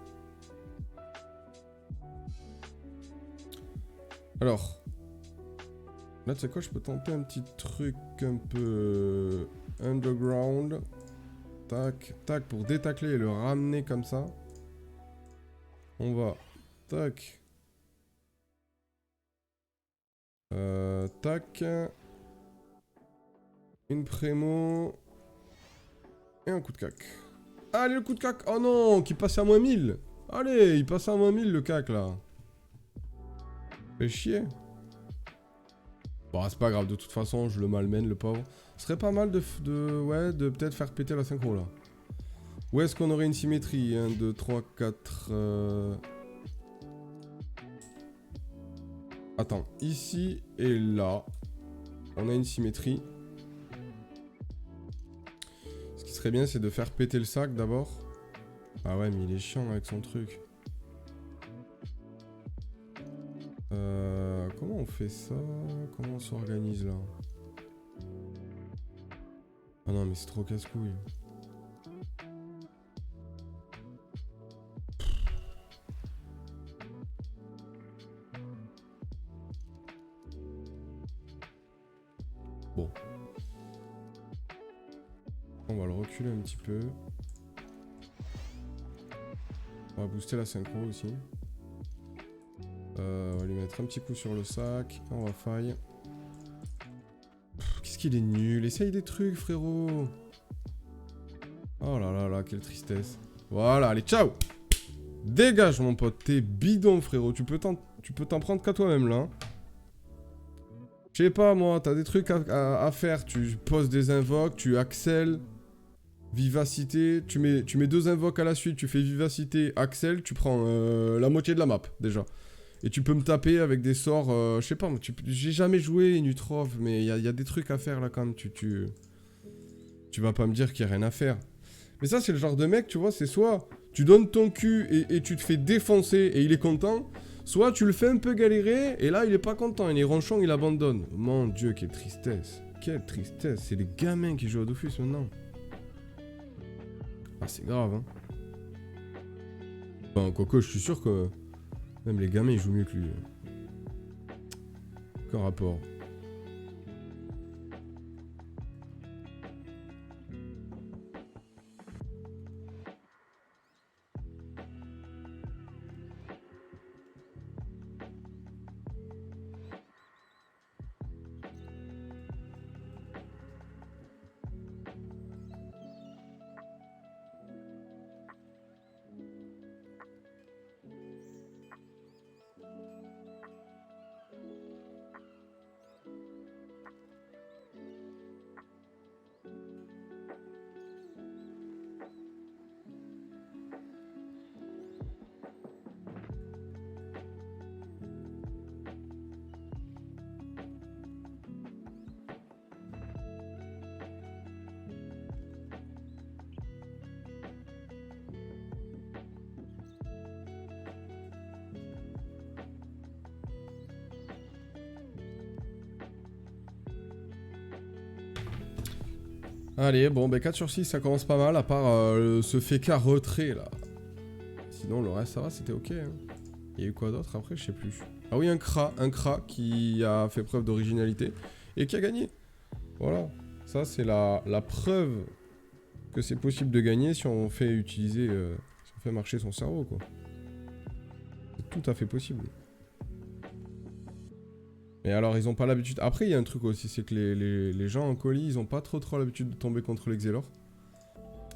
Alors... Là, tu sais quoi, je peux tenter un petit truc un peu... underground. Tac, tac, pour détacler et le ramener comme ça. On va... Tac. Tac. Une prémo. Et un coup de cac. Allez, le coup de cac. Oh non, qui passe à moins 1000. Allez, il passe à moins 1000 le cac là. Fait chier. Bon, c'est pas grave, de toute façon, je le malmène, le pauvre. Ce serait pas mal de peut-être faire péter la synchro, là. Où est-ce qu'on aurait une symétrie? 1, 2, 3, 4... Attends, ici et là, on a une symétrie. Ce qui serait bien, c'est de faire péter le sac, d'abord. Ah ouais, mais il est chiant avec son truc. Comment on fait ça? Comment on s'organise là? Ah non mais c'est trop casse-couille. Bon. On va le reculer un petit peu. On va booster la synchro aussi. On va lui mettre un petit coup sur le sac. On va faille. Qu'est-ce qu'il est nul. Essaye des trucs, frérot. Oh là là là, quelle tristesse. Voilà, allez, ciao. Dégage, mon pote. T'es bidon, frérot. Tu peux t'en prendre qu'à toi-même, là. Je sais pas, moi. T'as des trucs à faire. Tu poses des invoques, tu accèles. Vivacité. Tu mets 2 invoques à la suite. Tu fais vivacité, accèle. Tu prends la moitié de la map, déjà. Et tu peux me taper avec des sorts, je sais pas, j'ai jamais joué Nutrov, mais il y a des trucs à faire là quand même, tu vas pas me dire qu'il y a rien à faire. Mais ça c'est le genre de mec, tu vois, c'est soit tu donnes ton cul et tu te fais défoncer et il est content, soit tu le fais un peu galérer et là il est pas content, il est ronchon, il abandonne. Mon dieu, quelle tristesse, c'est les gamins qui jouent à Dofus maintenant. Ah c'est grave hein. Enfin, Coco, je suis sûr que... Même les gamins ils jouent mieux que lui. Aucun rapport. Allez, bon, 4 sur 6, ça commence pas mal, à part ce féca retrait, là. Sinon, le reste, ça va, c'était ok. Hein. Il y a eu quoi d'autre après, je sais plus. Ah oui, un Kra qui a fait preuve d'originalité et qui a gagné. Voilà, ça c'est la preuve que c'est possible de gagner si on fait utiliser, si on fait marcher son cerveau, quoi. C'est tout à fait possible. Et alors, ils ont pas l'habitude... Après, il y a un truc aussi, c'est que les gens en colis, ils ont pas trop l'habitude de tomber contre l'Exelor.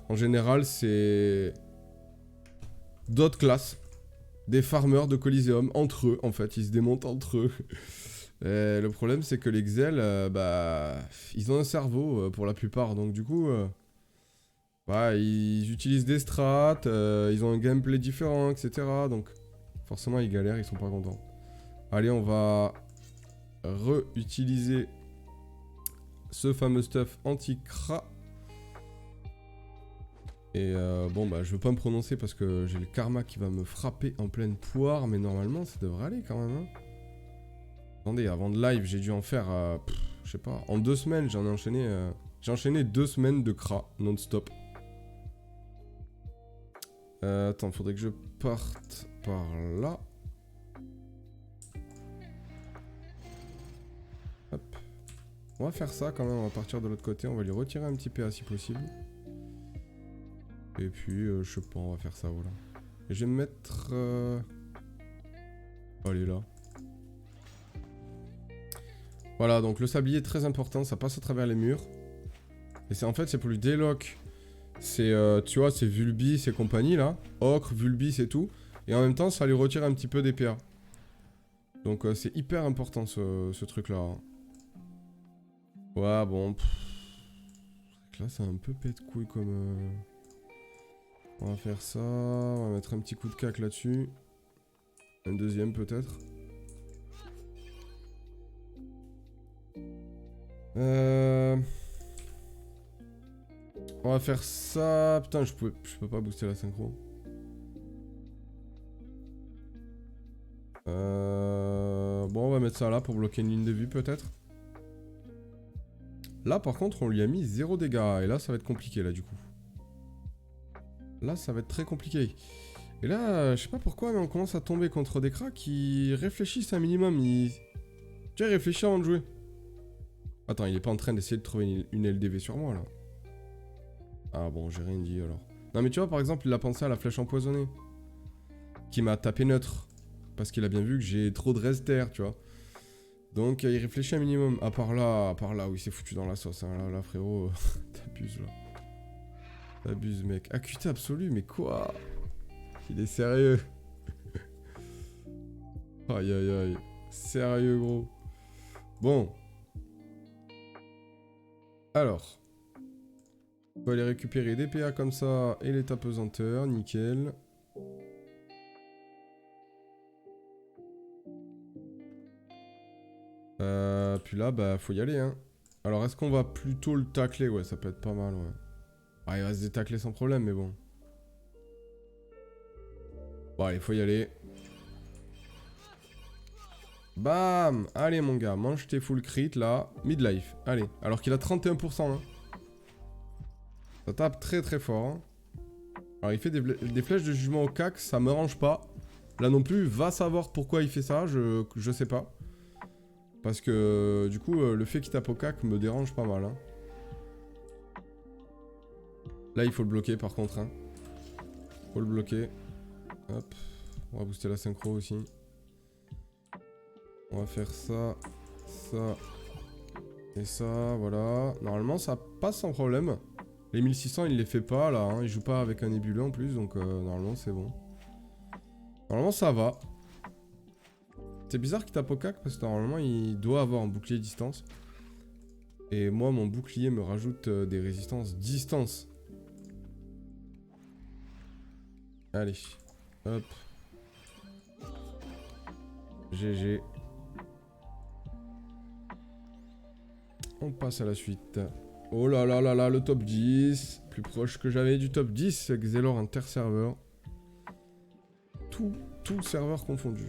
En général, c'est... d'autres classes. Des farmers de Coliseum, entre eux, en fait. Ils se démontent entre eux. Et le problème, c'est que l'Exel, ils ont un cerveau, pour la plupart. Donc, du coup... ils utilisent des strats, ils ont un gameplay différent, etc. Donc, forcément, ils galèrent, ils sont pas contents. Allez, on va... réutiliser ce fameux stuff anti-cra. Et bon je veux pas me prononcer parce que j'ai le karma qui va me frapper en pleine poire, mais normalement ça devrait aller quand même hein. Attendez, avant de live j'ai dû en faire je sais pas, en 2 semaines j'en ai enchaîné j'ai enchaîné 2 semaines de cra non-stop. Attends, faudrait que je parte par là. Hop. On va faire ça quand même, on va partir de l'autre côté, on va lui retirer un petit PA si possible. Et puis, je sais pas, on va faire ça, voilà. Et je vais me mettre... Oh, elle est là. Voilà, donc le sablier est très important, ça passe à travers les murs. Et c'est en fait, c'est pour lui délock. C'est, tu vois, c'est Vulbis et compagnie, là. Ocre, Vulbis et tout. Et en même temps, ça lui retire un petit peu des PA. Donc, c'est hyper important, ce truc-là. Ouais, bon. Là, c'est un peu pète-couille comme... On va faire ça. On va mettre un petit coup de cac là-dessus. Un deuxième, peut-être. On va faire ça. Putain, je peux pas booster la synchro. Bon, on va mettre ça là pour bloquer une ligne de vue, peut-être. Là, par contre, on lui a mis 0 dégâts. Et là, ça va être compliqué, là, du coup. Là, ça va être très compliqué. Et là, je sais pas pourquoi, mais on commence à tomber contre des cracks qui réfléchissent un minimum. Tu vois, réfléchis avant de jouer. Attends, il est pas en train d'essayer de trouver une LDV sur moi, là. Ah bon, j'ai rien dit, alors. Non, mais tu vois, par exemple, il a pensé à la flèche empoisonnée. Qui m'a tapé neutre. Parce qu'il a bien vu que j'ai trop de rester, tu vois. Donc, il réfléchit un minimum. À part là où il s'est foutu dans la sauce. Hein. Là, frérot, t'abuses, là. T'abuses, mec. Acuité absolue, mais quoi? Il est sérieux. Aïe, aïe, aïe. Sérieux, gros. Bon. Alors. On va aller récupérer des PA comme ça et l'état pesanteur. Nickel. Puis là, bah, faut y aller, hein. Alors, est-ce qu'on va plutôt le tacler? Ouais, ça peut être pas mal, ouais. Ah, il va se détacler sans problème, mais bon. Bon, allez, faut y aller. Bam! Allez, mon gars, mange tes full crit, là. Midlife, allez. Alors qu'il a 31%, hein. Ça tape très très fort, hein. Alors, il fait des flèches de jugement au cac, ça me range pas. Là non plus, va savoir pourquoi il fait ça, je sais pas. Parce que, du coup, le fait qu'il tape au cac me dérange pas mal, hein. Là, il faut le bloquer, par contre, hein. Faut le bloquer. Hop. On va booster la synchro aussi. On va faire ça, ça et ça, voilà. Normalement, ça passe sans problème. Les 1600, il les fait pas, là. Hein. Il joue pas avec un nébuleux en plus, donc normalement, c'est bon. Normalement, ça va. C'est bizarre qu'il tape au cac, parce que normalement, il doit avoir un bouclier distance. Et moi, mon bouclier me rajoute des résistances distance. Allez. Hop. GG. On passe à la suite. Oh là là là là, le top 10. Plus proche que j'avais du top 10. Xelor interserveur. Tout serveur confondu.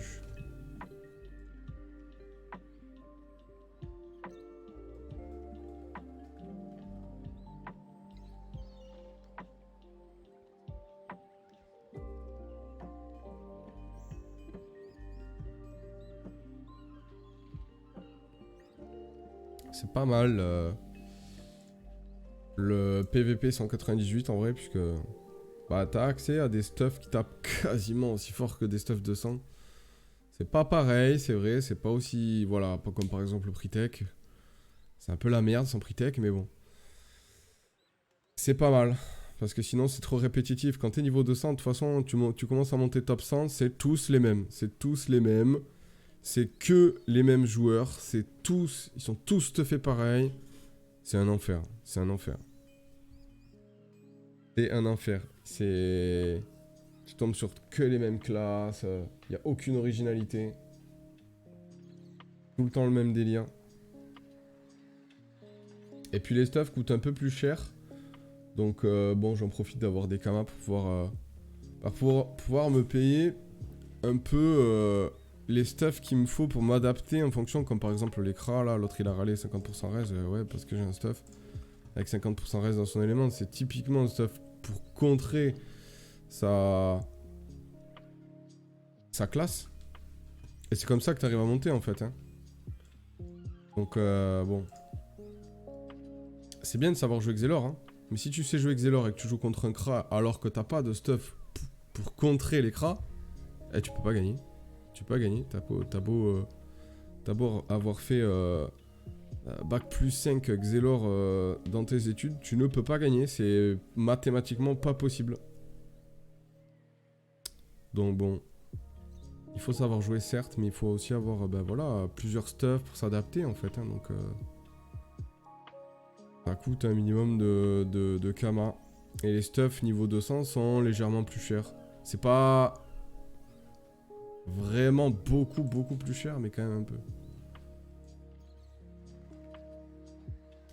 C'est pas mal le PVP 198 en vrai, puisque bah, t'as accès à des stuffs qui tapent quasiment aussi fort que des stuffs de sang. C'est pas pareil, c'est vrai, c'est pas aussi... Voilà, pas comme par exemple le Pritech. C'est un peu la merde sans Pritech, mais bon. C'est pas mal. Parce que sinon c'est trop répétitif. Quand t'es niveau 200, de toute façon, tu commences à monter top 100, c'est tous les mêmes. C'est tous les mêmes. C'est que les mêmes joueurs. C'est tous... Ils sont tous stuffés pareil. C'est un enfer. C'est un enfer. C'est un enfer. C'est... Tu tombes sur que les mêmes classes. Il n'y a aucune originalité. Tout le temps le même délire. Et puis les stuffs coûtent un peu plus cher. Donc bon, j'en profite d'avoir des kamas pour pouvoir me payer un peu les stuffs qu'il me faut pour m'adapter en fonction. Comme par exemple l'écran là, l'autre il a râlé 50% res. Ouais, parce que j'ai un stuff avec 50% res dans son élément. C'est typiquement un stuff pour contrer sa classe. Et c'est comme ça que tu arrives à monter en fait. Hein. Donc bon. C'est bien de savoir jouer Xelor. Hein. Mais si tu sais jouer Xelor et que tu joues contre un Kra alors que t'as pas de stuff pour contrer les Kra, eh, tu peux pas gagner. Tu peux pas gagner. T'as beau avoir fait Bac plus 5 Xelor dans tes études, tu ne peux pas gagner. C'est mathématiquement pas possible. Donc bon. Il faut savoir jouer certes, mais il faut aussi avoir ben voilà, plusieurs stuff pour s'adapter en fait. Hein, donc Ça coûte un minimum de Kama. Et les stuffs niveau 200 sont légèrement plus chers. C'est pas vraiment beaucoup plus cher, mais quand même un peu.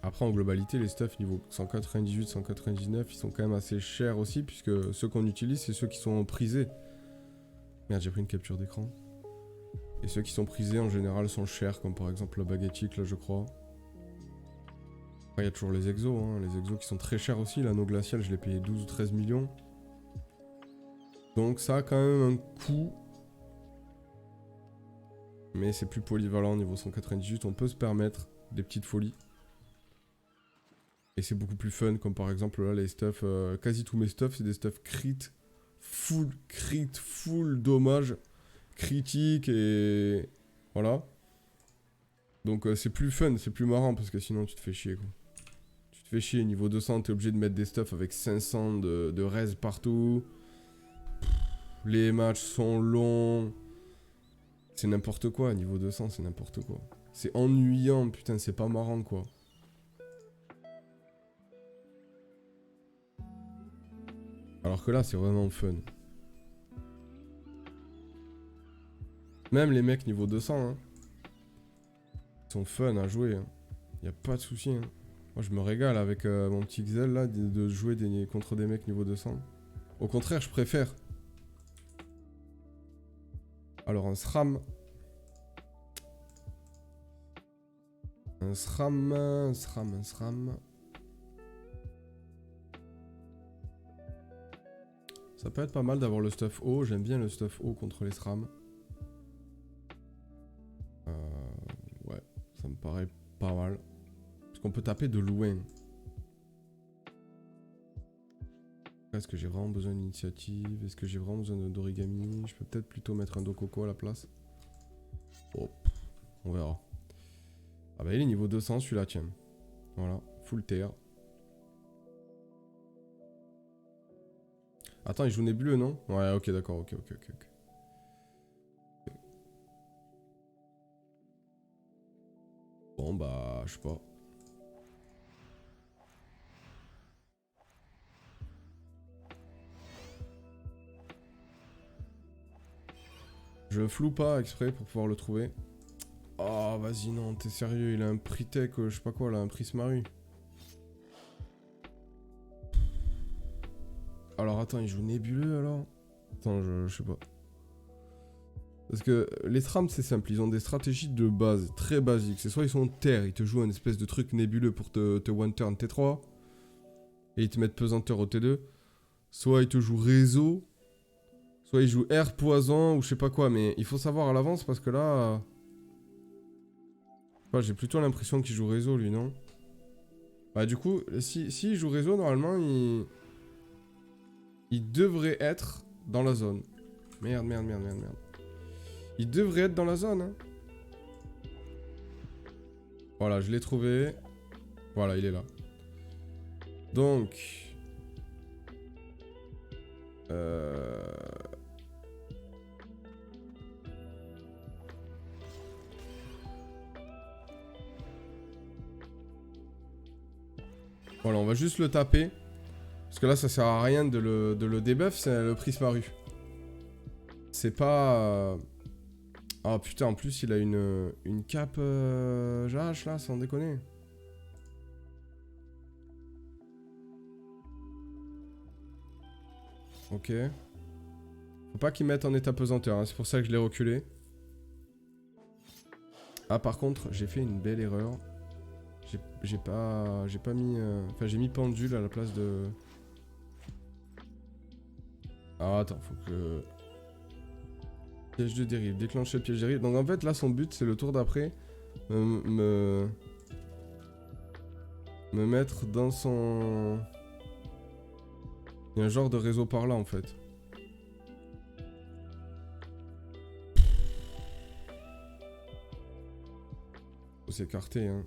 Après, en globalité, les stuffs niveau 198, 199, ils sont quand même assez chers aussi, puisque ceux qu'on utilise, c'est ceux qui sont prisés. Merde, j'ai pris une capture d'écran. Et ceux qui sont prisés, en général, sont chers, comme par exemple la baguettique, là, je crois. Après, il y a toujours les exos, hein. Les exos qui sont très chers aussi. L'anneau glacial, je l'ai payé 12 ou 13 millions. Donc ça a quand même un coût. Mais c'est plus polyvalent niveau 198. On peut se permettre des petites folies. Et c'est beaucoup plus fun, comme par exemple là les stuffs, quasi tous mes stuffs, c'est des stuffs crit, full dommage, critique et voilà. Donc c'est plus fun, c'est plus marrant parce que sinon tu te fais chier quoi. Tu te fais chier, niveau 200 t'es obligé de mettre des stuffs avec 500 de res partout. Les matchs sont longs. C'est n'importe quoi, niveau 200 c'est n'importe quoi. C'est ennuyant, putain c'est pas marrant quoi. Alors que là, c'est vraiment fun. Même les mecs niveau 200, hein, ils sont fun à jouer. Hein. Y a pas de souci. Hein. Moi, je me régale avec mon petit Xel là de jouer contre des mecs niveau 200. Au contraire, je préfère. Alors, un SRAM. Un SRAM. Ça peut être pas mal d'avoir le stuff haut. J'aime bien le stuff haut contre les SRAM. Ouais, ça me paraît pas mal. Parce qu'on peut taper de loin. Est-ce que j'ai vraiment besoin d'initiative? Est-ce que j'ai vraiment besoin d'origami? Je peux peut-être plutôt mettre un Dokoko à la place. Oh, on verra. Ah bah il est niveau 200 celui-là, tiens. Voilà, full terre. Attends, il joue nébuleux, non? Ouais, ok, d'accord, ok. Bon bah, je sais pas. Je floue pas exprès pour pouvoir le trouver. Oh, vas-y, non, t'es sérieux, il a un prix tech, je sais pas quoi, là, un prix Smaru. Alors, attends, il joue nébuleux, alors? Attends, je sais pas. Parce que les trams, c'est simple, ils ont des stratégies de base, très basiques. C'est soit ils sont terre, ils te jouent un espèce de truc nébuleux pour te one-turn T3, et ils te mettent pesanteur au T2. Soit ils te jouent réseau, soit ils jouent air poison, ou je sais pas quoi, mais il faut savoir à l'avance, parce que là... j'ai plutôt l'impression qu'il joue réseau, lui, non? Bah du coup, si il joue réseau, normalement, il devrait être dans la zone. Merde. Il devrait être dans la zone, hein. Voilà, je l'ai trouvé. Voilà, il est là. Donc... Voilà, on va juste le taper. Parce que là, ça sert à rien de le debuff, c'est le Prismaru. C'est pas... Ah putain, en plus, il a une cape JH là, sans déconner. Ok. Faut pas qu'il mette en état pesanteur, hein, c'est pour ça que je l'ai reculé. Ah, par contre, j'ai fait une belle erreur. J'ai pas mis... Enfin, j'ai mis pendule à la place de... Ah, attends, faut que... Piège de dérive, déclencher le piège de dérive. Donc en fait, là, son but, c'est le tour d'après. Me mettre dans son... Il y a un genre de réseau par là, en fait. Faut s'écarter, hein.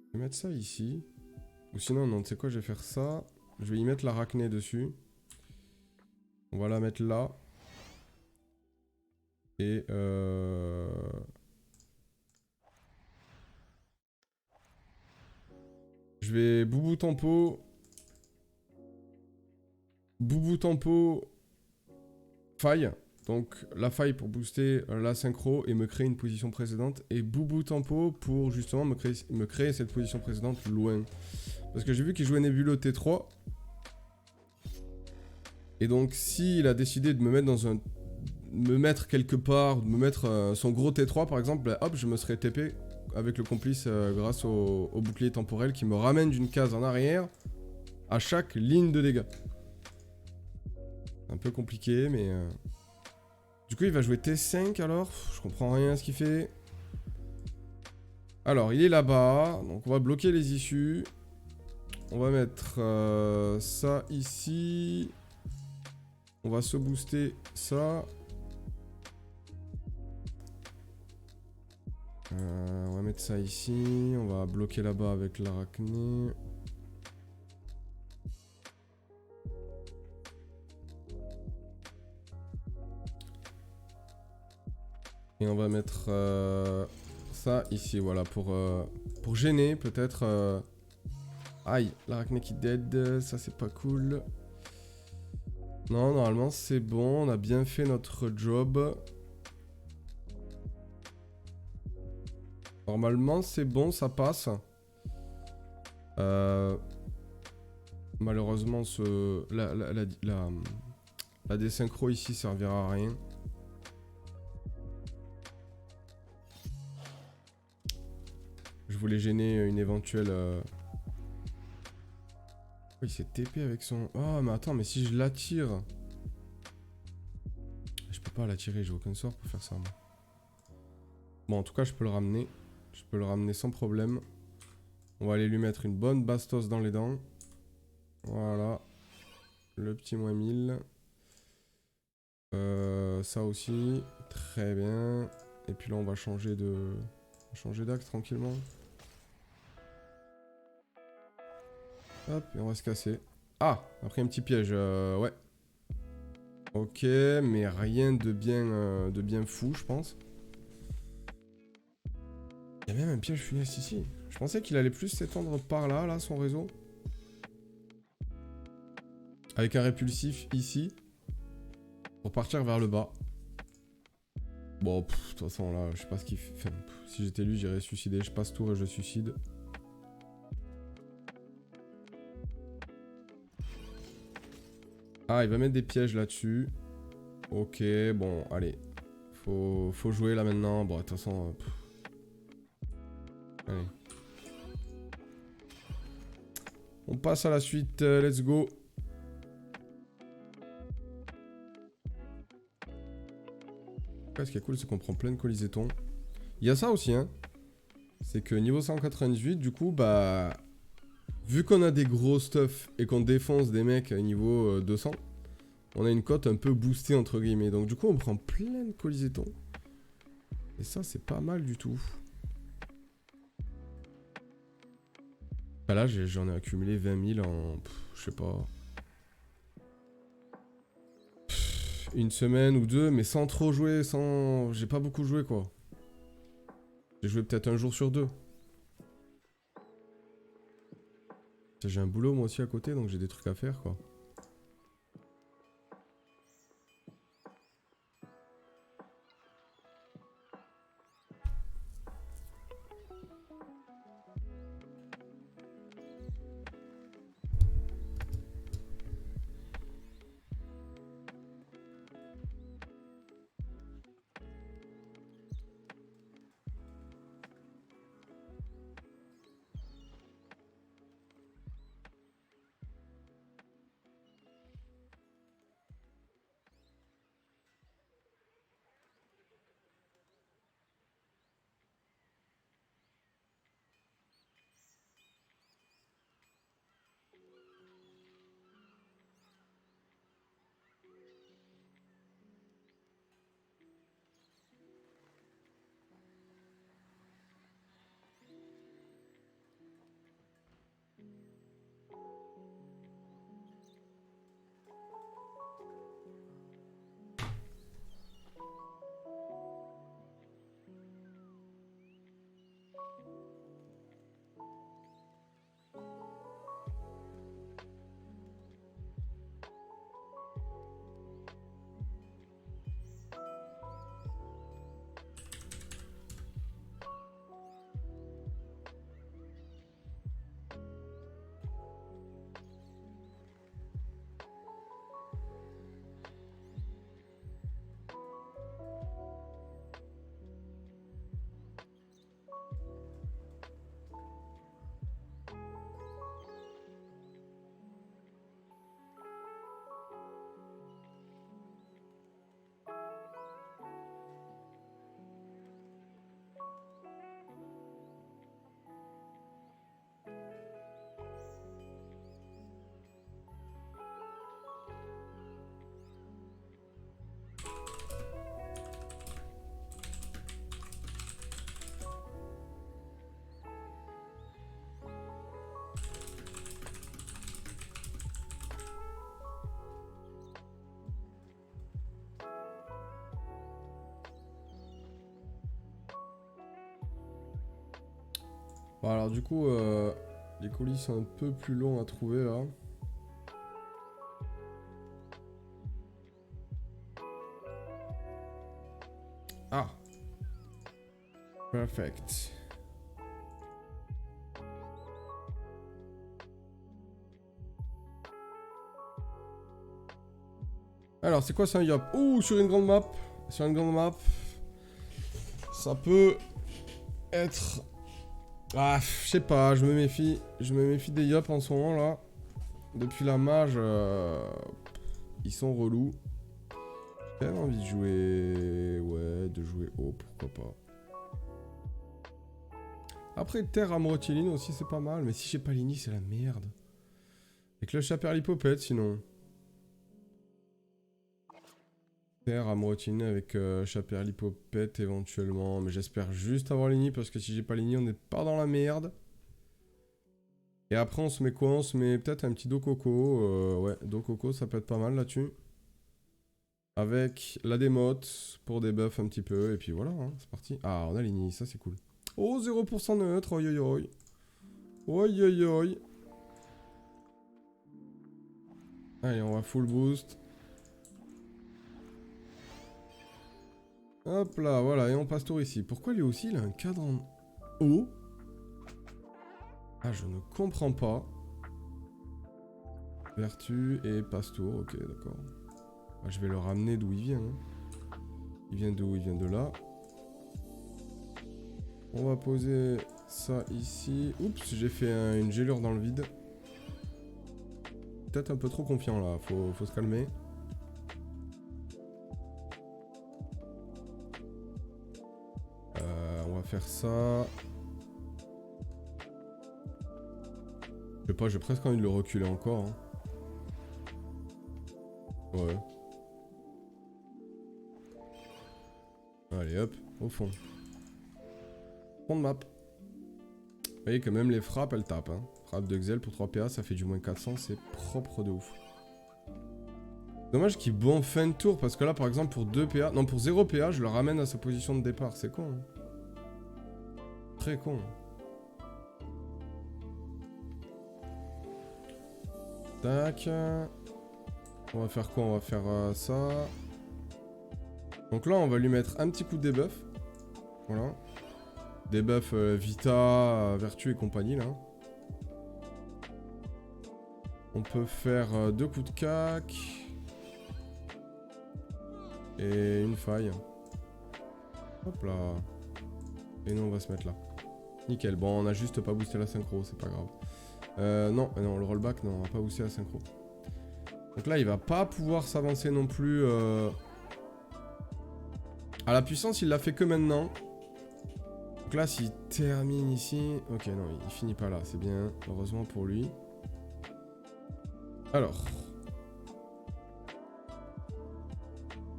Je vais mettre ça ici. Ou sinon, non, tu sais quoi, je vais faire ça. Je vais y mettre l'arachné dessus. On va la mettre là. Et Je vais boubou tempo. Boubou tempo. Faille. Donc la faille pour booster la synchro et me créer une position précédente. Et boubou tempo pour justement me créer cette position précédente loin. Parce que j'ai vu qu'il jouait Nebuleux T3. Et donc s'il a décidé de me mettre dans un... me mettre quelque part, de me mettre son gros T3 par exemple, bah, hop, je me serais TP avec le complice grâce au bouclier temporel qui me ramène d'une case en arrière à chaque ligne de dégâts. Un peu compliqué, mais... Du coup, il va jouer T5 alors. Je comprends rien à ce qu'il fait. Alors, il est là-bas. Donc, on va bloquer les issues. On va mettre ça ici. On va se booster ça. On va mettre ça ici. On va bloquer là-bas avec l'arachné. Et on va mettre ça ici, voilà, pour gêner peut-être. Aïe, l'arachné qui dead, ça c'est pas cool. Non, normalement c'est bon, on a bien fait notre job. Normalement c'est bon, ça passe. Malheureusement, la désynchro ici servira à rien. Je voulais gêner une éventuelle... Oh, il s'est TP avec son... Oh, mais attends, mais si je l'attire... Je peux pas l'attirer, j'ai aucun sort pour faire ça, moi. Bon, en tout cas, je peux le ramener. Je peux le ramener sans problème. On va aller lui mettre une bonne bastos dans les dents. Voilà. Le petit moins 1000. Ça aussi. Très bien. Et puis là, on va changer de... changer d'axe tranquillement. Hop, et on va se casser. Ah, après un petit piège, ouais. Ok, mais rien de bien fou, je pense. Il y a même un piège funeste ici. Je pensais qu'il allait plus s'étendre par là, là, son réseau. Avec un répulsif ici. Pour partir vers le bas. Bon, de toute façon, là, je sais pas ce qu'il fait. Enfin, si j'étais lui, j'irais suicider. Je passe tour et je suicide. Ah, il va mettre des pièges là-dessus. Ok, bon, allez. Faut jouer là maintenant. Bon, de toute façon... Allez. On passe à la suite. Let's go. Ce qui est cool, c'est qu'on prend plein de colisétons. Il y a ça aussi, hein. C'est que niveau 198, du coup, bah... Vu qu'on a des gros stuff et qu'on défonce des mecs à niveau 200, on a une cote un peu boostée, entre guillemets. Donc du coup, on prend plein de colisétons. Et ça, c'est pas mal du tout. Bah là, j'en ai accumulé 20 000 en... je sais pas... une semaine ou deux, mais sans trop jouer, sans... J'ai pas beaucoup joué, quoi. J'ai joué peut-être un jour sur deux. J'ai un boulot, moi aussi, à côté, donc j'ai des trucs à faire, quoi. Bon, alors du coup, les colis sont un peu plus longs à trouver là. Ah. Perfect. Alors, c'est quoi ça un yop? Ouh, sur une grande map. Sur une grande map. Ça peut être... Ah, je sais pas, je me méfie. Je me méfie des yops en ce moment là. Depuis la mage, ils sont relous. J'ai quand même envie de jouer... Ouais, de jouer haut, pourquoi pas. Après, Terre Amrotiline aussi, c'est pas mal. Mais si j'ai pas Ligny, c'est la merde. Avec le Chaperlipopette, sinon. Terre Amrotiline avec Chaperlipopette, éventuellement. Mais j'espère juste avoir Ligny, parce que si j'ai pas Ligny, on n'est pas dans la merde. Et après, on se met quoi? On se met peut-être un petit dos coco. Ouais, dos coco, ça peut être pas mal là-dessus. Avec la démote pour des buffs un petit peu. Et puis voilà, hein, c'est parti. Ah, on a Ligny, ça c'est cool. Oh, 0% neutre, oi oi oi. Oi oi oi. Allez, on va full boost. Hop là, voilà, et on passe tour ici. Pourquoi lui aussi, il a un cadre en haut? Ah, je ne comprends pas. Vertu et passe-tour, ok, d'accord. Ah, je vais le ramener d'où il vient. Hein. Il vient d'où? Il vient de là. On va poser ça ici. Oups, j'ai fait une gélure dans le vide. Peut-être un peu trop confiant là, faut se calmer. On va faire ça. Je sais pas, j'ai presque envie de le reculer encore. Hein. Ouais. Allez hop, au fond. Fond de map. Vous voyez que même les frappes, elles tapent. Hein. Frappe de Xel pour 3 PA, ça fait du moins 400, c'est propre de ouf. Dommage qu'il bon fin de tour, parce que là, par exemple, pour 2 PA... Non, pour 0 PA, je le ramène à sa position de départ. C'est con. Hein. Très con. Tac. On va faire quoi? On va faire ça. Donc là, on va lui mettre un petit coup de debuff. Voilà. Debuff Vita, Vertu et compagnie, là. On peut faire 2 coups de cac. Et une faille. Hop là. Et nous, on va se mettre là. Nickel. Bon, on a juste pas boosté la synchro, c'est pas grave. Non, le rollback, non, on va pas booster la synchro. Donc là, il va pas pouvoir s'avancer non plus. À la puissance, il l'a fait que maintenant. Donc là, s'il termine ici... Ok, non, il finit pas là, c'est bien. Heureusement pour lui. Alors...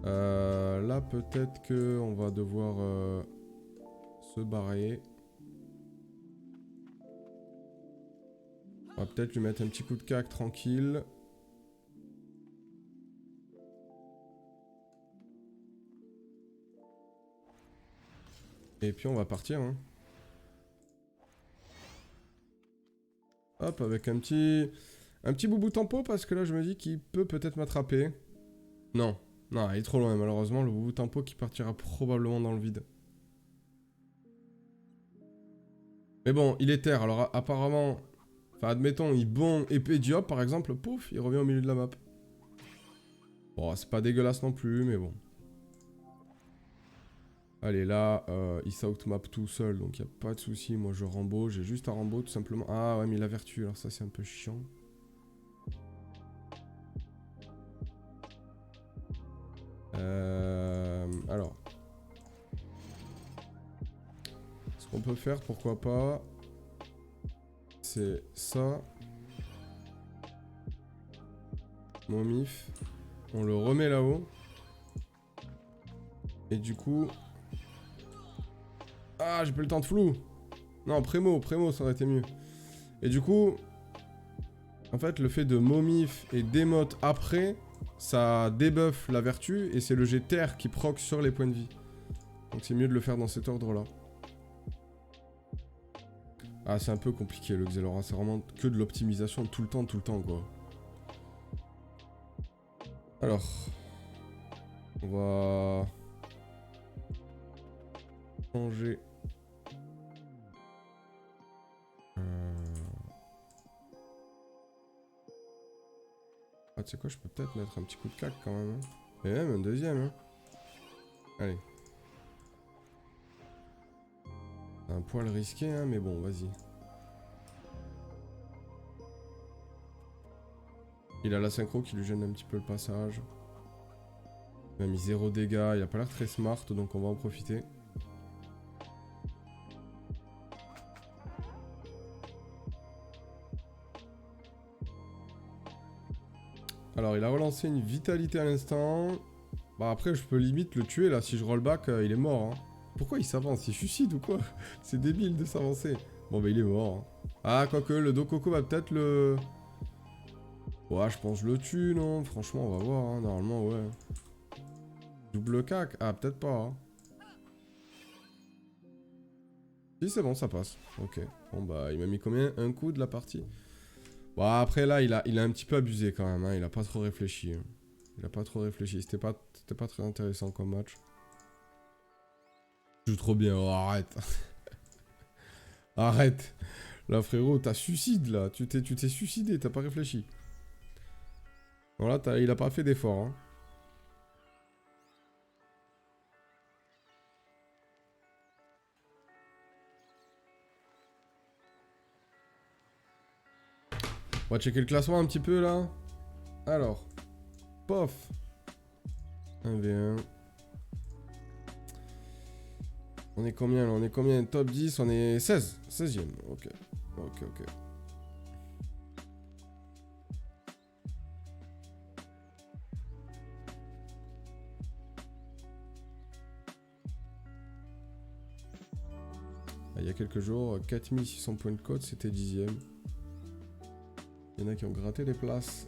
là, peut-être que on va devoir se barrer. On va peut-être lui mettre un petit coup de cac tranquille. Et puis on va partir. Hein. Hop, avec un petit boubou tempo parce que là je me dis qu'il peut peut-être m'attraper. Non, non, il est trop loin malheureusement. Le boubou tempo qui partira probablement dans le vide. Mais bon, il est terre. Alors apparemment, enfin admettons, il bon épée diop par exemple, pouf, il revient au milieu de la map. Bon, c'est pas dégueulasse non plus, mais bon. Allez, là, il s'outmap tout seul, donc il n'y a pas de souci. Moi, je rambo, j'ai juste à rambo tout simplement. Ah ouais, mais il a vertu, alors ça, c'est un peu chiant. Alors. Ce qu'on peut faire, pourquoi pas, c'est ça. Mon mif. On le remet là-haut. Et du coup... Ah, j'ai pas eu le temps de flou. Non, Prémo, ça aurait été mieux. Et du coup... En fait, le fait de momif et démote après, ça débuff la vertu et c'est le jet terre qui proc sur les points de vie. Donc c'est mieux de le faire dans cet ordre-là. Ah, c'est un peu compliqué le Xelora, c'est vraiment que de l'optimisation tout le temps, quoi. Alors, on va changer. Ah, tu sais quoi, je peux peut-être mettre un petit coup de cac quand même. Hein. Et même un deuxième. Hein. Allez. C'est un poil risqué, hein, mais bon, vas-y. Il a la synchro qui lui gêne un petit peu le passage. Il a mis 0 dégâts, il a pas l'air très smart, donc on va en profiter. Alors, il a relancé une vitalité à l'instant. Bah après, je peux limite le tuer, là. Si je roll back, il est mort. Hein. Pourquoi il s'avance? Il suicide ou quoi? C'est débile de s'avancer. Bon, bah il est mort. Hein. Ah, quoique, le Dokoko va peut-être le... Ouais, je pense que je le tue, non? Franchement, on va voir. Hein. Normalement, ouais. Double cac? Ah, peut-être pas. Hein. Si, c'est bon, ça passe. Ok. Bon, bah, il m'a mis combien? Un coup de la partie? Bon, après, là, il a un petit peu abusé quand même. Hein. Il a pas trop réfléchi. Hein. Il a pas trop réfléchi. C'était pas très intéressant comme match. Je joue trop bien. Oh, arrête. Arrête. Là, frérot, t'as suicide, là. Tu t'es suicidé. T'as pas réfléchi. Voilà, il a pas fait d'effort. Hein. On va checker le classement un petit peu, là. Alors. Pof. 1v1. On est combien là? On est combien? Top 10? On est 16. 16ème. Ok. Ok. Ah, il y a quelques jours, 4600 points de code, c'était 10ème. Il y en a qui ont gratté des places.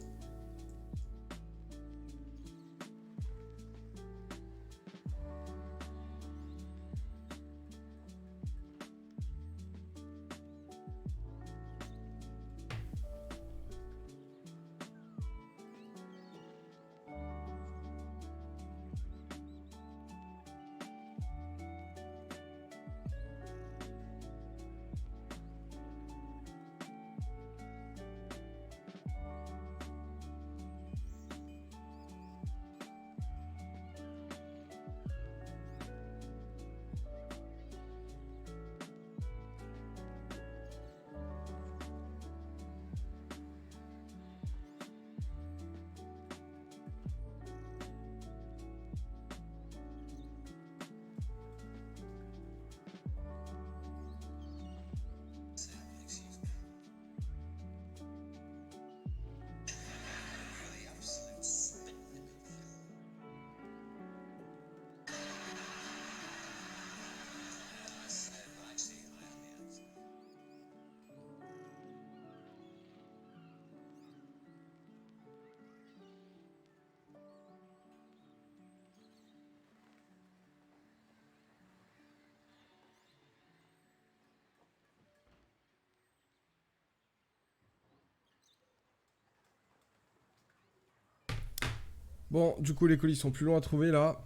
Bon, du coup, les colis sont plus longs à trouver là.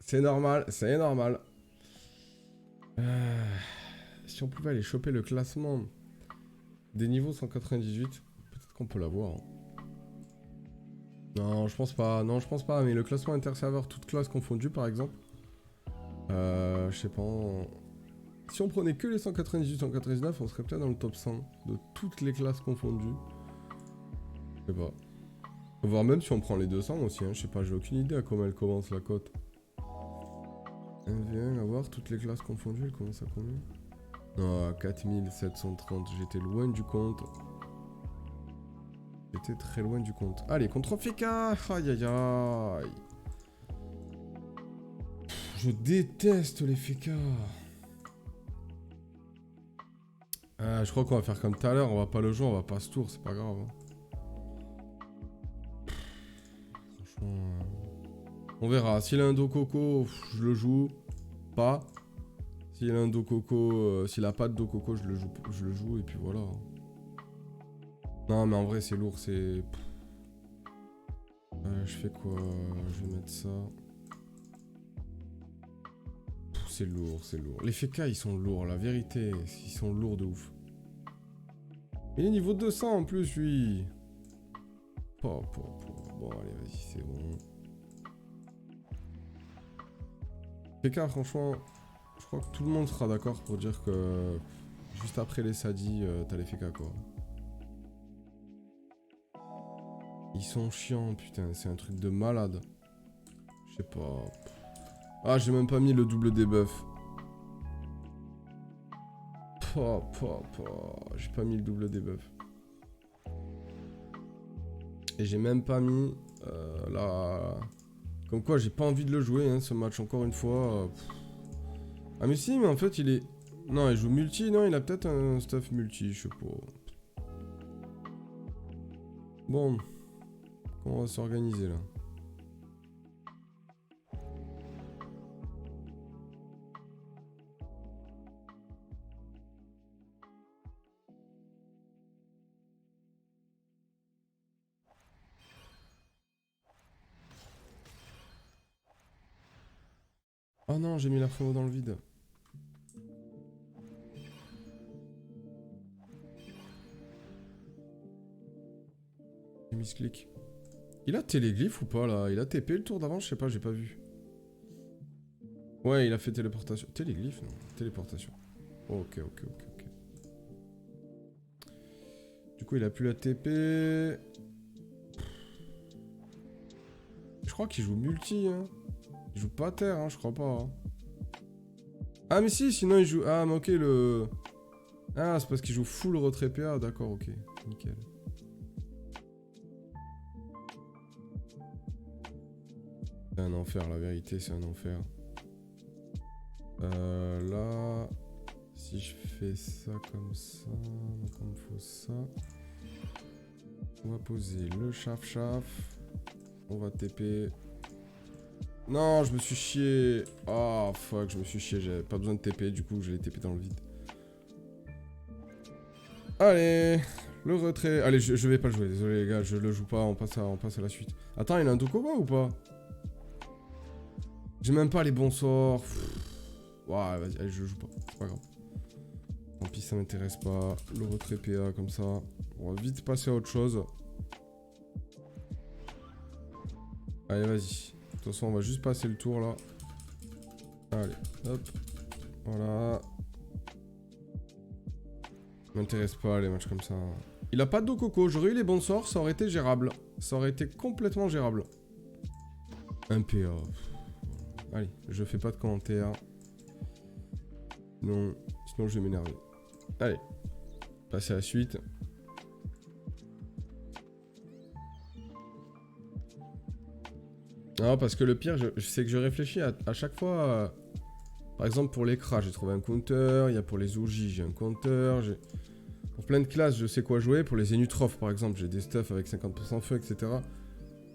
C'est normal, c'est normal. Si on pouvait aller choper le classement des niveaux 198, peut-être qu'on peut l'avoir. Hein. Non, je pense pas. Non, je pense pas. Mais le classement interserveur, toutes classes confondues, par exemple. Je sais pas. Si on prenait que les 198-199, on serait peut-être dans le top 100 de toutes les classes confondues. Je sais pas. Voire même si on prend les 200 aussi, hein. Je sais pas, j'ai aucune idée à comment elle commence la cote. 1v1, à voir, toutes les classes confondues, elle commence à combien? Non, à 4730, j'étais loin du compte. J'étais très loin du compte. Allez, contre Feka. Aïe aïe aïe. Je déteste les FK. Je crois qu'on va faire comme tout à l'heure, on va pas le jouer, on va pas ce tour, c'est pas grave. Franchement... On verra. S'il a un dos coco, je le joue. Pas. S'il a un dos coco, s'il a pas de dos coco, je le joue et puis voilà. Non mais en vrai c'est lourd, c'est... je fais quoi? Je vais mettre ça. C'est lourd, c'est lourd. Les FK ils sont lourds, la vérité, ils sont lourds de ouf. Il est niveau 200 en plus lui. Bon allez vas-y c'est bon. FK franchement, je crois que tout le monde sera d'accord pour dire que juste après les Sadis, t'as les FK quoi. Ils sont chiants putain, c'est un truc de malade. Je sais pas. Ah j'ai même pas mis le double debuff. J'ai pas mis le double debuff. Et j'ai même pas mis la... Comme quoi j'ai pas envie de le jouer hein, ce match encore une fois. Ah mais si mais en fait il est... Non il joue multi, non il a peut-être un stuff multi, je sais pas. Bon. Comment on va s'organiser là? Oh non, j'ai mis la photo dans le vide. J'ai mis ce clic. Il a téléglyphe ou pas là? Il a TP le tour d'avant? Je sais pas, j'ai pas vu. Ouais, il a fait téléportation. Téléglyphe, non. Téléportation. Ok. Du coup, il a plus la TP. Je crois qu'il joue multi, hein. Il joue pas terre, hein, je crois pas. Hein. Ah, mais si, sinon il joue... Ah, mais ok, le... Ah, c'est parce qu'il joue full retrait PA, d'accord, ok. Nickel. C'est un enfer, la vérité, c'est un enfer. Là... Si je fais ça comme ça... Donc il me faut ça... On va poser le chaf-chaf. On va TP... Non, je me suis chié. Oh fuck, je me suis chié. J'avais pas besoin de TP, du coup, je l'ai TP dans le vide. Allez, le retrait. Allez, je vais pas le jouer. Désolé, les gars, je le joue pas. On passe à la suite. Attends, il a un Dokoko ou pas? J'ai même pas les bons sorts. Ouais, vas-y, allez, je le joue pas. C'est pas grave. Tant pis, ça m'intéresse pas. Le retrait PA comme ça. On va vite passer à autre chose. Allez, vas-y. De toute façon, on va juste passer le tour là. Allez, hop. Voilà. M'intéresse pas les matchs comme ça. Il a pas de Dokoko. J'aurais eu les bons sorts, ça aurait été gérable. Ça aurait été complètement gérable. Un PA. Allez, je fais pas de commentaires. Non, sinon je vais m'énerver. Allez, passer à la suite. Non, parce que le pire, je sais que je réfléchis à chaque fois. Par exemple, pour les Kra, j'ai trouvé un counter. Il y a pour les Uji, j'ai un counter. Pour plein de classes, je sais quoi jouer. Pour les Enutrof, par exemple, j'ai des stuffs avec 50% feu, etc.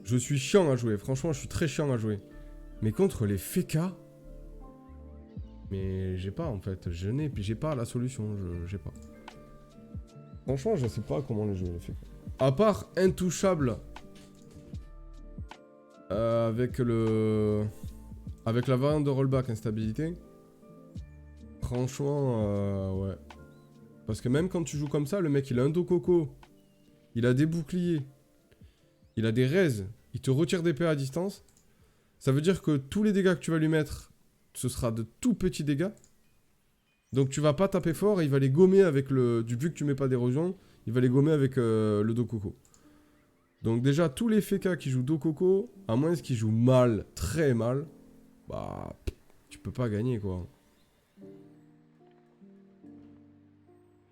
Je suis chiant à jouer. Franchement, je suis très chiant à jouer. Mais contre les Feka... Mais j'ai pas, en fait. J'ai pas la solution. J'ai pas. Franchement, je sais pas comment les jouer, les Feka. À part intouchable... avec la variante de rollback instabilité. Franchement, ouais. Parce que même quand tu joues comme ça, le mec il a un Dokoko. Il a des boucliers. Il a des raises. Il te retire des PA à distance. Ça veut dire que tous les dégâts que tu vas lui mettre, ce sera de tout petits dégâts. Donc tu vas pas taper fort et il va les gommer avec le... Du vu que tu mets pas d'érosion, il va les gommer avec le Dokoko. Donc déjà, tous les FK qui jouent Dokoko, à moins qu'ils jouent mal, très mal, bah, tu peux pas gagner, quoi.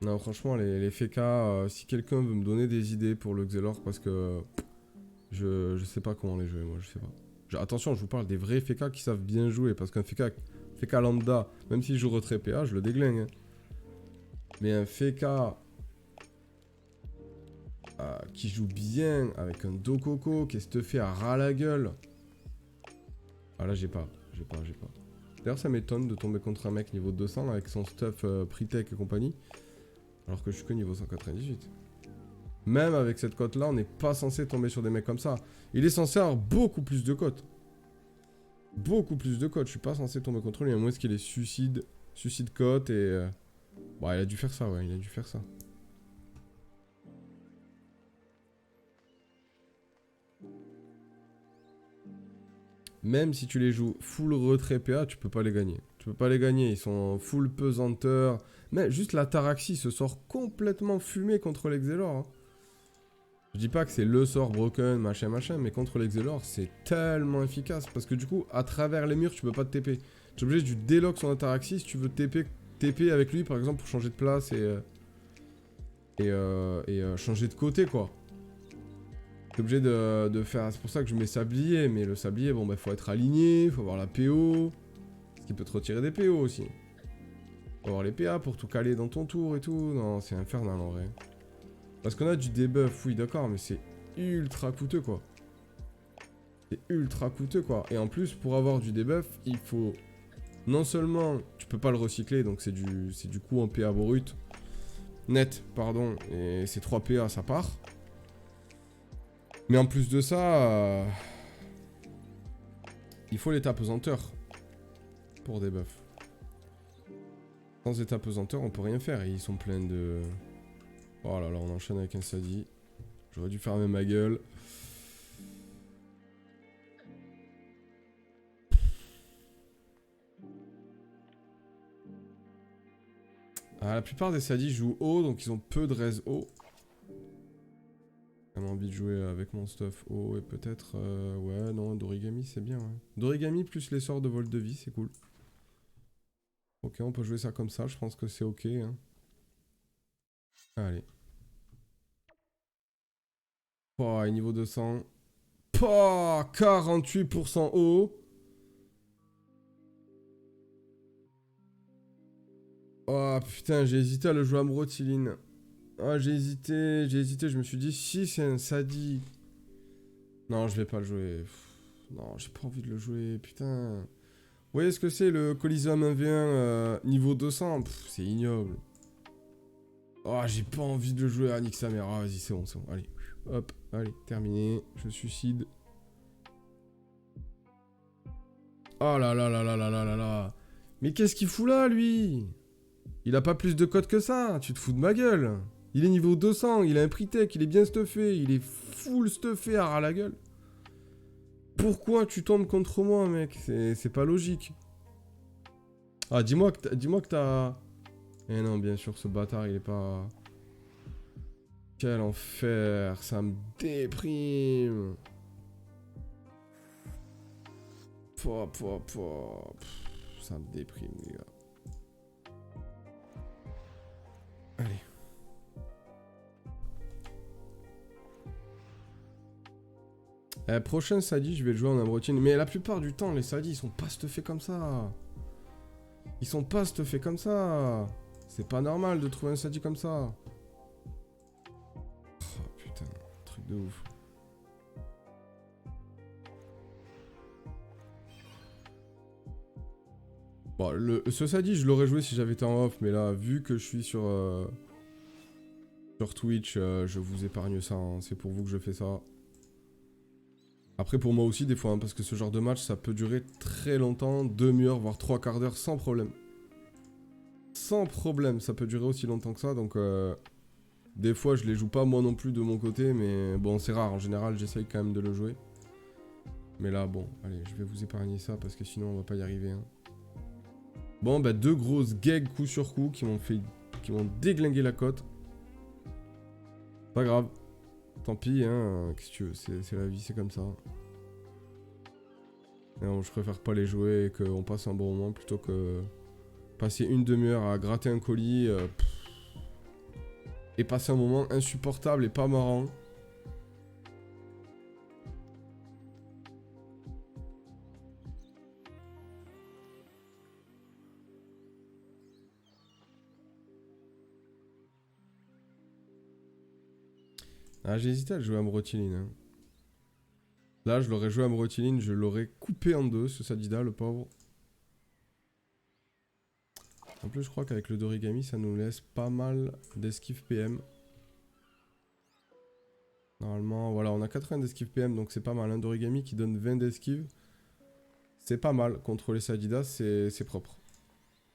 Non, franchement, les FK, si quelqu'un veut me donner des idées pour le Xelor, parce que je sais pas comment les jouer, moi, je sais pas. Attention, je vous parle des vrais FK qui savent bien jouer. Parce qu'un FK lambda, même s'il joue retrait PA, je le déglingue. Hein. Mais un FK qui joue bien avec un Dokoko qui est stuffé à ras la gueule. Ah là, j'ai pas. D'ailleurs, ça m'étonne de tomber contre un mec niveau 200 avec son stuff Pretech et compagnie. Alors que je suis que niveau 198. Même avec cette cote-là, on n'est pas censé tomber sur des mecs comme ça. Il est censé avoir beaucoup plus de cotes. Beaucoup plus de cotes. Je suis pas censé tomber contre lui, à moins qu'il ait suicide cote et... Bon, il a dû faire ça, ouais, il a dû faire ça. Même si tu les joues full retrait PA, tu peux pas les gagner. Tu peux pas les gagner, ils sont full pesanteur. Mais juste la Taraxie se sort complètement fumée contre l'Exelor. Hein. Je dis pas que c'est le sort broken, machin, mais contre l'Exelor, c'est tellement efficace. Parce que du coup, à travers les murs, tu peux pas te TP. Tu es obligé du délock son Ataraxie si tu veux TP avec lui, par exemple, pour changer de place et changer de côté, quoi. T'es obligé de faire... C'est pour ça que je mets sablier, mais le sablier, bon, bah, faut être aligné, faut avoir la PO. Ce qui peut te retirer des PO aussi. Faut avoir les PA pour tout caler dans ton tour et tout. Non, c'est infernal, en vrai. Parce qu'on a du debuff, oui, d'accord, mais c'est ultra coûteux, quoi. C'est ultra coûteux, quoi. Et en plus, pour avoir du debuff, il faut... Non seulement, tu peux pas le recycler, donc c'est du coup en PA brut. Net, pardon. Et c'est 3 PA, ça part. Mais en plus de ça... il faut l'état pesanteur. Pour debuff. Sans état pesanteur, on peut rien faire. Et ils sont pleins de... Oh là là, on enchaîne avec un Sadi. J'aurais dû fermer ma gueule. Ah, la plupart des Sadis jouent haut, donc ils ont peu de res haut. J'ai envie de jouer avec mon stuff haut et peut-être... ouais, non, d'origami, c'est bien, ouais. D'origami plus les sorts de vol de vie, c'est cool. Ok, on peut jouer ça comme ça, je pense que c'est ok. Hein. Allez. Oh, et niveau 200. Oh, 48% haut. Oh putain, j'ai hésité à le jouer à Mrotiline. Ah, j'ai hésité, je me suis dit, si c'est un Sadi. Non, je vais pas le jouer. Non, j'ai pas envie de le jouer, putain. Vous voyez ce que c'est le Coliseum 1v1 niveau 200? C'est ignoble. Oh, j'ai pas envie de le jouer à Nick Samer. Ah, vas-y, c'est bon, allez. Hop, allez, terminé. Je suicide. Oh là là là là là là là là. Mais qu'est-ce qu'il fout là, lui? Il a pas plus de code que ça. Tu te fous de ma gueule. Il est niveau 200, il a un Pretech, il est bien stuffé. Il est full stuffé à ras la gueule. Pourquoi tu tombes contre moi, mec? C'est pas logique. Ah, dis-moi que t'as... Eh non, bien sûr, ce bâtard, il est pas... Quel enfer, ça me déprime. Ça me déprime, les gars. Allez. Prochain Sadi, je vais le jouer en abrotine. Mais la plupart du temps, les Sadis, ils sont pas stuffés comme ça. Ils sont pas stuffés comme ça. C'est pas normal de trouver un Sadi comme ça. Oh putain, truc de ouf. Bon, ce Sadi, je l'aurais joué si j'avais été en off, mais là, vu que je suis sur Twitch, je vous épargne ça. Hein. C'est pour vous que je fais ça. Après, pour moi aussi, des fois, hein, parce que ce genre de match, ça peut durer très longtemps, 2 heures, voire 3/4 d'heure, sans problème. Sans problème, ça peut durer aussi longtemps que ça, donc... des fois, je les joue pas moi non plus de mon côté, mais bon, c'est rare. En général, j'essaye quand même de le jouer. Mais là, bon, allez, je vais vous épargner ça, parce que sinon, on va pas y arriver. Hein. Bon, bah, 2 grosses gags coup sur coup qui m'ont déglingué la cote. Pas grave. Tant pis, hein, qu'est-ce que tu veux, c'est la vie, c'est comme ça. Non, je préfère pas les jouer et qu'on passe un bon moment plutôt que passer une demi-heure à gratter un colis et passer un moment insupportable et pas marrant. Ah, j'ai hésité à le jouer à Mrotiline. Hein. Là, je l'aurais joué à Mrotiline, je l'aurais coupé en deux, ce Sadida, le pauvre. En plus, je crois qu'avec le Dorigami, ça nous laisse pas mal d'esquive PM. Normalement, voilà, on a 80 d'esquive PM, donc c'est pas mal. Un Dorigami qui donne 20 d'esquive, c'est pas mal. Contre les Sadidas, c'est propre.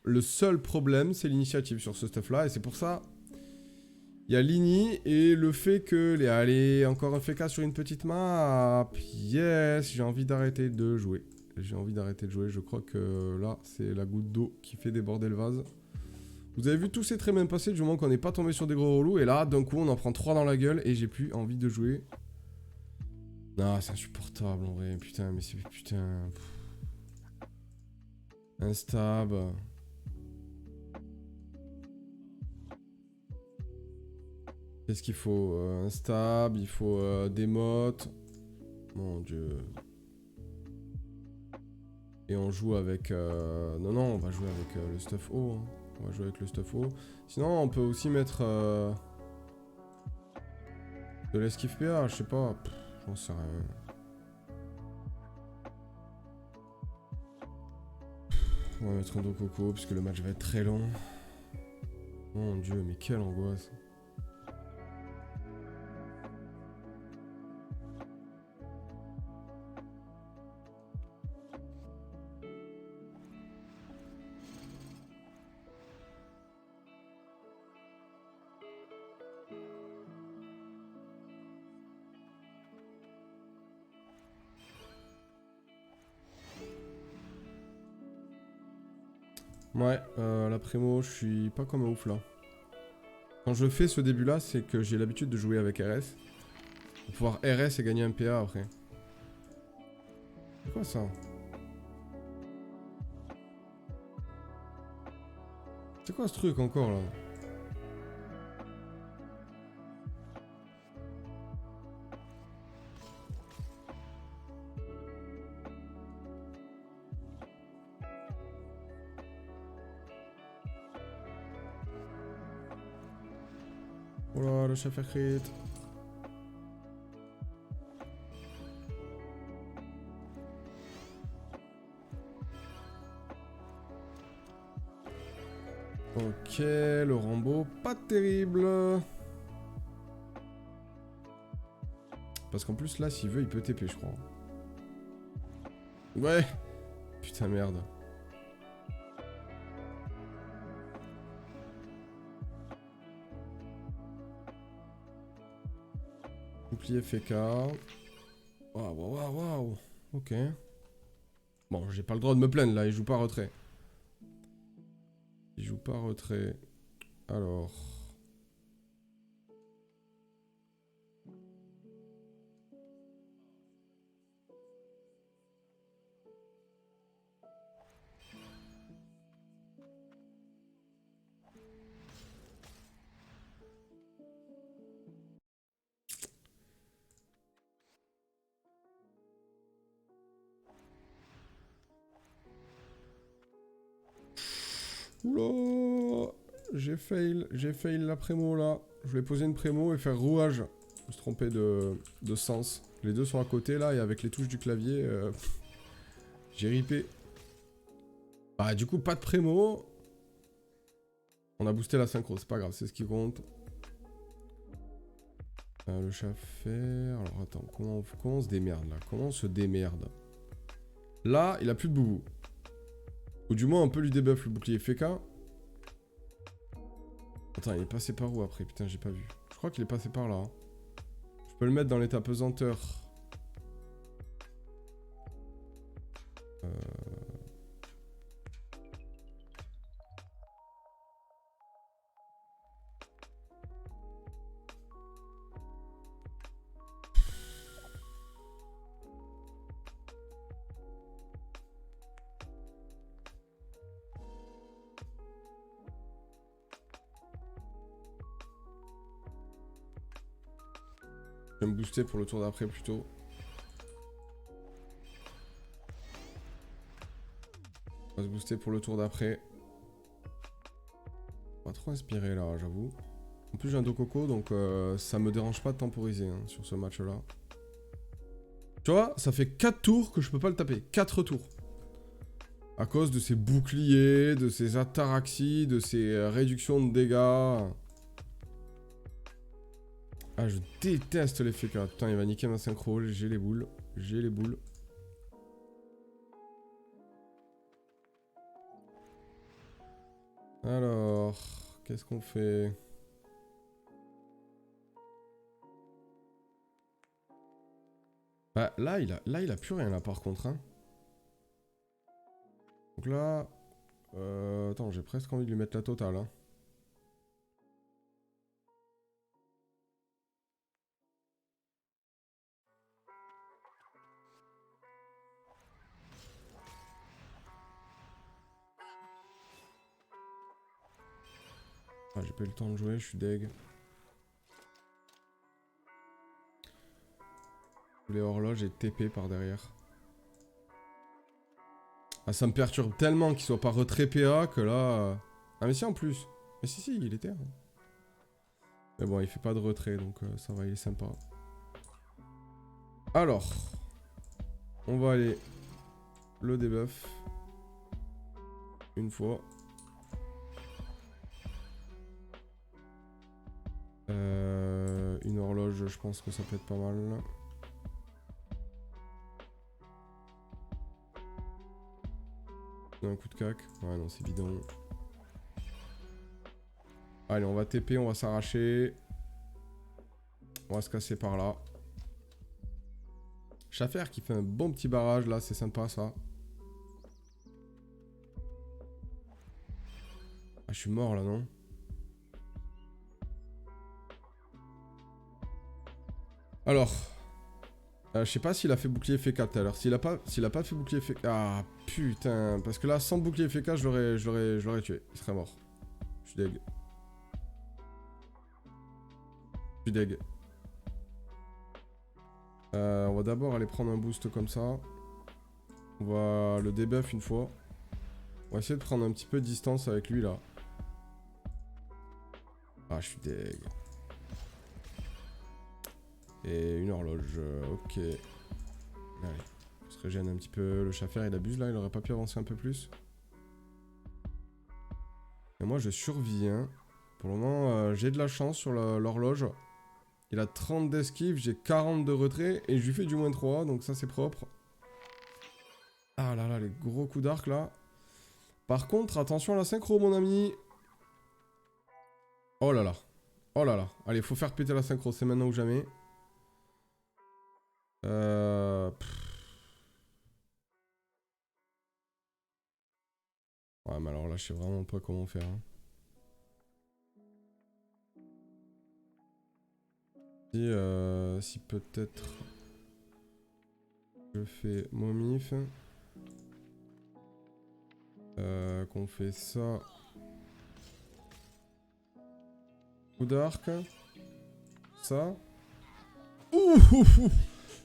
Le seul problème, c'est l'initiative sur ce stuff-là, et c'est pour ça... Il y a l'ini et le fait que... Allez, encore un FK sur une petite map. Yes, j'ai envie d'arrêter de jouer. J'ai envie d'arrêter de jouer, je crois que là, c'est la goutte d'eau qui fait déborder le vase. Vous avez vu, tout s'est très bien passé du moment qu'on n'est pas tombé sur des gros relous. Et là, d'un coup, on en prend 3 dans la gueule et j'ai plus envie de jouer. Non, c'est insupportable en vrai. Putain, mais c'est... Putain... Un stab... Qu'est-ce qu'il faut? Un stab, il faut des mottes. Mon dieu. Et on joue avec... Non, non, on va jouer avec le stuff haut. Hein. On va jouer avec le stuff haut. Sinon, on peut aussi mettre... de l'esquive PA, je sais pas. J'en sais rien. On va mettre un dos coco, puisque le match va être très long. Mon dieu, mais quelle angoisse. Ouais, la prémo, je suis pas comme un ouf là. Quand je fais ce début là, c'est que j'ai l'habitude de jouer avec RS. Pour pouvoir RS et gagner un PA après. C'est quoi ça? C'est quoi ce truc encore là? Oh là, le chef crit. Ok, le Rambo, pas terrible. Parce qu'en plus là, s'il veut, il peut TP, je crois. Ouais. Putain, merde. Bouclier FK. Waouh, waouh, waouh. Ok. Bon, j'ai pas le droit de me plaindre là, il joue pas retrait. Il joue pas retrait. Alors... Oula, j'ai fail la prémo là. Je vais poser une prémo et faire rouage. Je me suis trompé de sens. Les deux sont à côté là et avec les touches du clavier, j'ai ripé. Bah du coup pas de prémo. On a boosté la synchro, c'est pas grave, c'est ce qui compte. Le chat faire... Alors attends, comment on se démerde là? Comment on se démerde? Là, il a plus de boubou. Ou du moins on peut lui débuff le bouclier FK. Attends, il est passé par où après? Putain, j'ai pas vu. Je crois qu'il est passé par là. Hein. Je peux le mettre dans l'état pesanteur. Je vais me booster pour le tour d'après plutôt. On va se booster pour le tour d'après. Pas trop inspiré là, j'avoue. En plus j'ai un Dokoko, donc ça me dérange pas de temporiser hein, sur ce match-là. Tu vois, ça fait 4 tours que je peux pas le taper. 4 tours. À cause de ses boucliers, de ses ataraxies, de ses réductions de dégâts. Ah, je déteste les FK. Putain, il va niquer ma synchro. J'ai les boules. J'ai les boules. Alors, qu'est-ce qu'on fait? Bah, là, il a plus rien, là, par contre. Hein. Donc là... attends, j'ai presque envie de lui mettre la totale. Hein. Ah, j'ai pas eu le temps de jouer, je suis deg. Les horloges et TP par derrière. Ah, ça me perturbe tellement qu'il soit pas retrait PA que là... Ah mais si en plus. Mais si, il était. Hein. Mais bon, il fait pas de retrait, donc ça va, il est sympa. Alors, on va aller le debuff. Une fois. Une horloge, je pense que ça peut être pas mal. Un coup de cac. Ouais, non, c'est bidon. Allez, on va TP, on va s'arracher. On va se casser par là. Schaffer qui fait un bon petit barrage là, c'est sympa ça. Ah, je suis mort là, non? Alors, je sais pas s'il a fait bouclier FK tout à l'heure. S'il a pas fait bouclier FK... Ah, putain. Parce que là, sans bouclier FK, je l'aurais tué. Il serait mort. Je suis deg. Je suis deg. On va d'abord aller prendre un boost comme ça. On va le debuff une fois. On va essayer de prendre un petit peu de distance avec lui là. Ah, je suis deg. Et une horloge, ok. Allez, on se régène un petit peu. Le Schaffer, il abuse là, il aurait pas pu avancer un peu plus. Et moi, je survis. Hein. Pour le moment, j'ai de la chance sur l'horloge. Il a 30 d'esquive, j'ai 40 de retrait et je lui fais du -3, donc ça c'est propre. Ah là là, les gros coups d'arc là. Par contre, attention à la synchro, mon ami. Oh là là. Oh là là. Allez, faut faire péter la synchro, c'est maintenant ou jamais. Ouais, mais alors là, je sais vraiment pas comment faire. Hein. Si peut-être je fais momif. Qu'on fait ça. Coup d'arc. Ça. Ouh,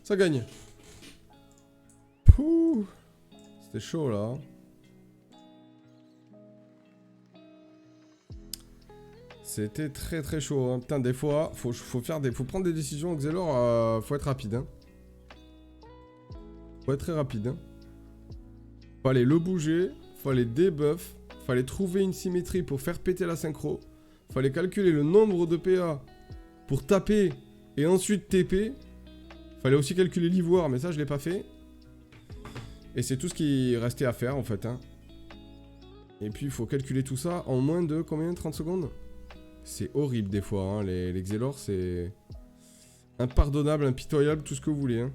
ça gagne. Pouh. C'était chaud là. C'était très très chaud. Hein. Putain, des fois, faut prendre des décisions. Xelor, faut être rapide. Hein. Faut être très rapide. Hein. Fallait le bouger. Fallait debuff. Fallait trouver une symétrie pour faire péter la synchro. Fallait calculer le nombre de PA pour taper et ensuite TP. Fallait aussi calculer l'ivoire, mais ça je l'ai pas fait. Et c'est tout ce qui restait à faire en fait. Hein. Et puis il faut calculer tout ça en moins de combien? 30 secondes? C'est horrible des fois, hein. Les Xelor c'est impardonnable, impitoyable, tout ce que vous voulez. Hein.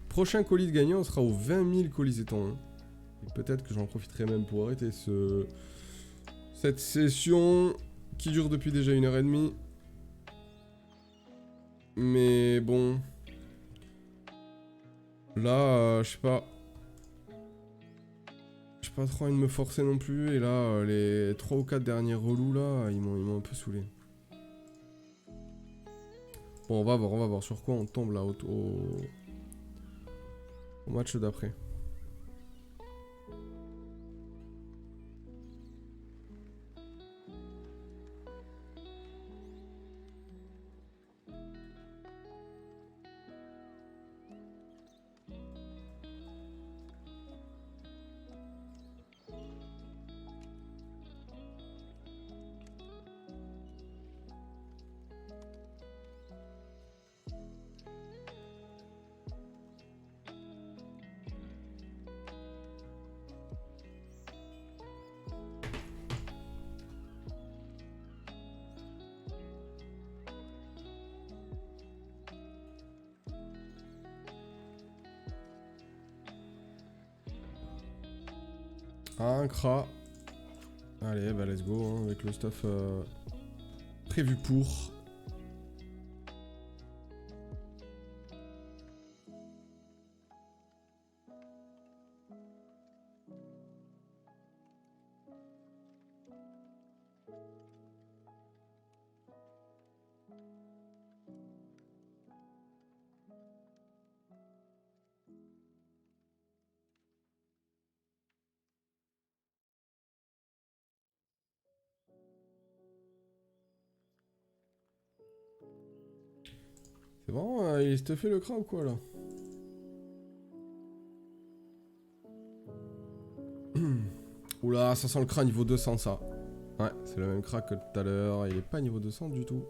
Prochain colis de gagnant, on sera aux 20 000 colis étant. Hein. Peut-être que j'en profiterai même pour arrêter cette session qui dure depuis déjà 1h30. Mais bon. Là, je sais pas. J'ai pas trop envie de me forcer non plus. Et là, les 3 ou 4 derniers relous là, ils m'ont un peu saoulé. Bon, on va voir sur quoi on tombe là au match d'après. Un cra. Allez, bah let's go, hein, avec le stuff prévu pour. C'est vraiment, il se te fait le cra ou quoi là? Oula, ça sent le cra niveau 200 ça. Ouais, c'est le même cra que tout à l'heure, il est pas niveau 200 du tout.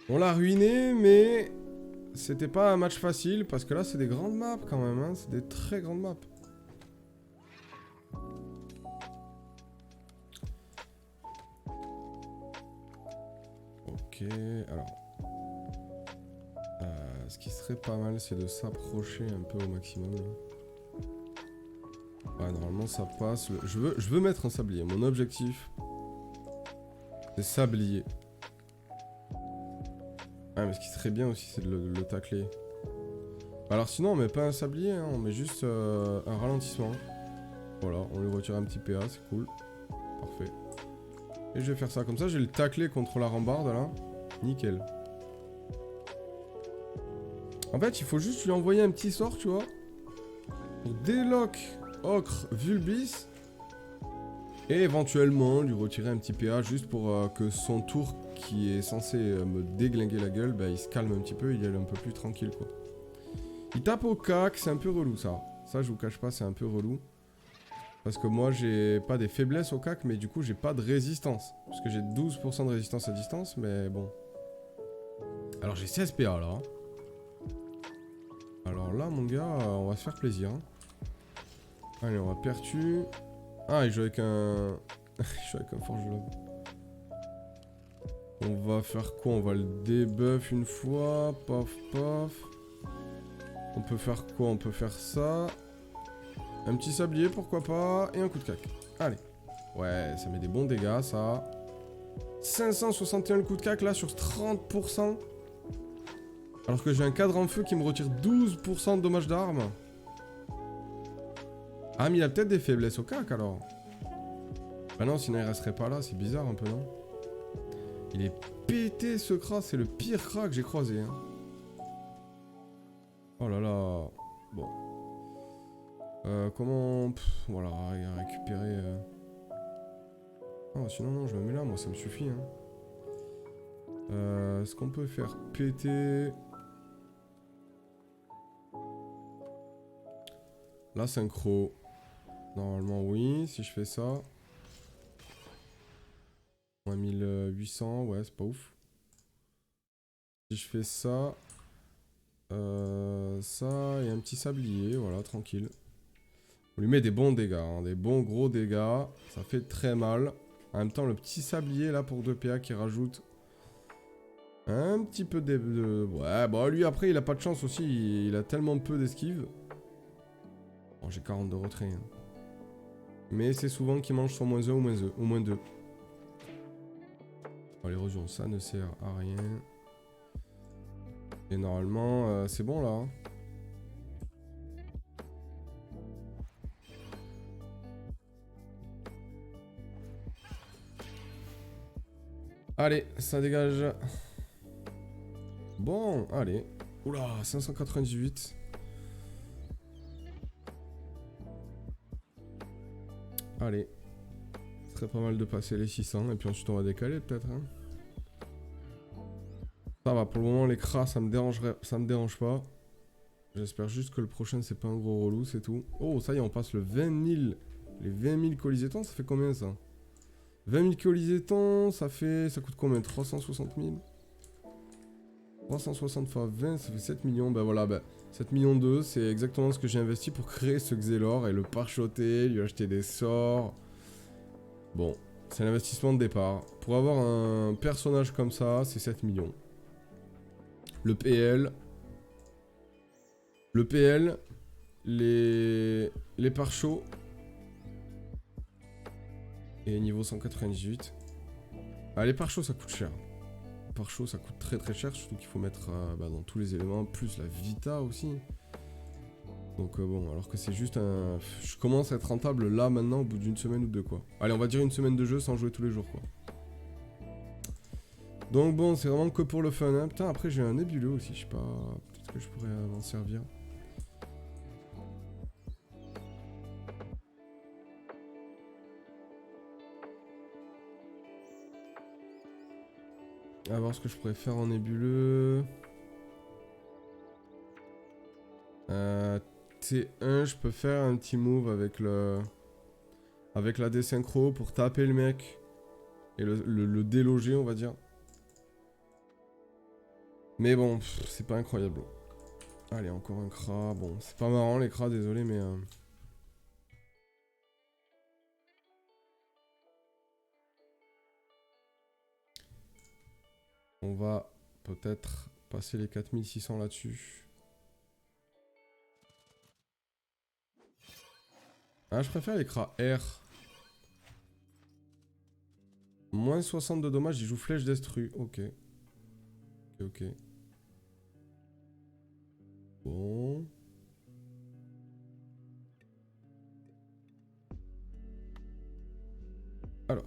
On l'a ruiné, mais c'était pas un match facile parce que là c'est des grandes maps quand même, hein. C'est des très grandes maps. Ok, alors. Ce qui serait pas mal, c'est de s'approcher un peu au maximum. Ouais, normalement ça passe. Je veux mettre un sablier. Mon objectif, c'est sablier. Ah, mais ce qui serait bien aussi, c'est de le tacler. Alors sinon, on met pas un sablier, hein, on met juste un ralentissement. Voilà, on lui retire un petit PA, c'est cool. Parfait. Et je vais faire ça, comme ça, je vais le tacler contre la rambarde, là. Nickel. En fait, il faut juste lui envoyer un petit sort, tu vois. Pour délock Ocre Vulbis. Et éventuellement, lui retirer un petit PA, juste pour que son tour, qui est censé me déglinguer la gueule, bah, il se calme un petit peu, il est un peu plus tranquille, quoi. Il tape au cac, c'est un peu relou ça. Ça, je vous cache pas, c'est un peu relou. Parce que moi, j'ai pas des faiblesses au cac, mais du coup, j'ai pas de résistance. Parce que j'ai 12% de résistance à distance, mais bon. Alors, j'ai 16 PA là. Alors là, mon gars, on va se faire plaisir. Hein. Allez, on va pertu. Ah, il joue avec un... il joue avec un forge de lave. On va faire quoi? On va le débuff une fois. Paf, paf. On peut faire quoi? On peut faire ça. Un petit sablier, pourquoi pas. Et un coup de cac. Allez. Ouais, ça met des bons dégâts, ça. 561 le coup de cac, là, sur 30%. Alors que j'ai un cadre en feu qui me retire 12% de dommages d'armes. Ah, mais il a peut-être des faiblesses au cac, alors. Bah non, sinon il resterait pas là. C'est bizarre, un peu, non? Il est pété, ce cra. C'est le pire cra que j'ai croisé, hein. Oh là là. Bon. Comment... voilà, récupérer... Oh, sinon, non, je me mets là, moi, ça me suffit. Hein. Est-ce qu'on peut faire péter... La synchro. Normalement, oui, si je fais ça. Moins 1800, ouais, c'est pas ouf. Si je fais ça... ça et un petit sablier, voilà, tranquille. On lui met des bons dégâts, hein, des bons gros dégâts. Ça fait très mal. En même temps, le petit sablier là pour 2 PA qui rajoute un petit peu de... Ouais, bah lui après, il a pas de chance aussi. Il a tellement peu d'esquive. Bon, j'ai 40 de retrait. Hein. Mais c'est souvent qu'il mange son -1 ou -2. Bon, l'érosion, ça ne sert à rien. Et normalement, c'est bon là. Hein. Allez, ça dégage. Bon, allez. Oula, 598. Allez. Ce serait pas mal de passer les 600. Et puis ensuite, on va décaler peut-être. Hein. Ça va, pour le moment, les cras, ça me dérange pas. J'espère juste que le prochain, c'est pas un gros relou, c'est tout. Oh, ça y est, on passe le 20 000. Les 20 000 colisétons, ça fait combien ça? 20 000 colisétons, ça coûte combien? 360 000 360 x 20, ça fait 7 millions. Ben voilà, ben 7 millions 2, c'est exactement ce que j'ai investi pour créer ce Xelor et le parchoter, lui acheter des sorts. Bon, c'est l'investissement de départ. Pour avoir un personnage comme ça, c'est 7 millions. Le PL, les pare-chauds. Et niveau 198. Ah, les pare-chauds, ça coûte cher. Les pare-chauds, ça coûte très très cher, surtout qu'il faut mettre dans tous les éléments, plus la vita aussi. Donc bon, alors que c'est juste un... Je commence à être rentable là, maintenant, au bout d'une semaine ou deux, quoi. Allez, on va dire une semaine de jeu sans jouer tous les jours, quoi. Donc bon, c'est vraiment que pour le fun, hein. Putain, après j'ai un nébuleux aussi, je sais pas... Peut-être que je pourrais m'en servir. On va voir ce que je pourrais faire en nébuleux. T1, je peux faire un petit move avec le... Avec la désynchro pour taper le mec. Et le déloger, on va dire. Mais bon, c'est pas incroyable. Allez, encore un crat. Bon, c'est pas marrant les crats, désolé, mais... On va peut-être passer les 4600 là-dessus. Ah, je préfère les crats R. Moins 60 de dommages, il joue flèche destru. Ok. Ok. Bon. Alors.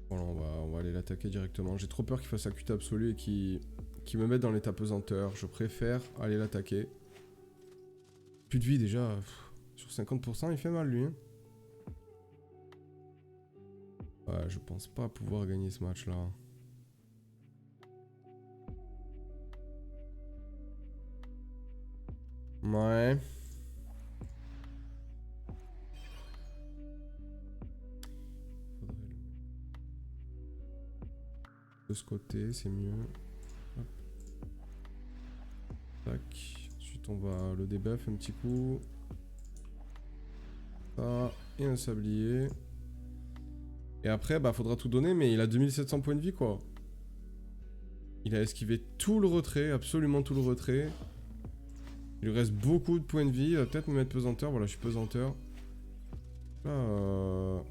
Voilà, on va aller l'attaquer directement. J'ai trop peur qu'il fasse sa QT absolue et qu'il me mette dans l'état pesanteur. Je préfère aller l'attaquer. Plus de vie déjà. Sur 50%, il fait mal lui. Hein. Ouais, je pense pas pouvoir gagner ce match là. Ouais. De ce côté, c'est mieux. Hop. Tac. Ensuite, on va le debuff un petit coup. Ça. Et un sablier. Et après, bah, faudra tout donner, mais il a 2700 points de vie, quoi. Il a esquivé tout le retrait, absolument tout le retrait. Il lui reste beaucoup de points de vie. Il va peut-être me mettre pesanteur. Voilà, je suis pesanteur. Là,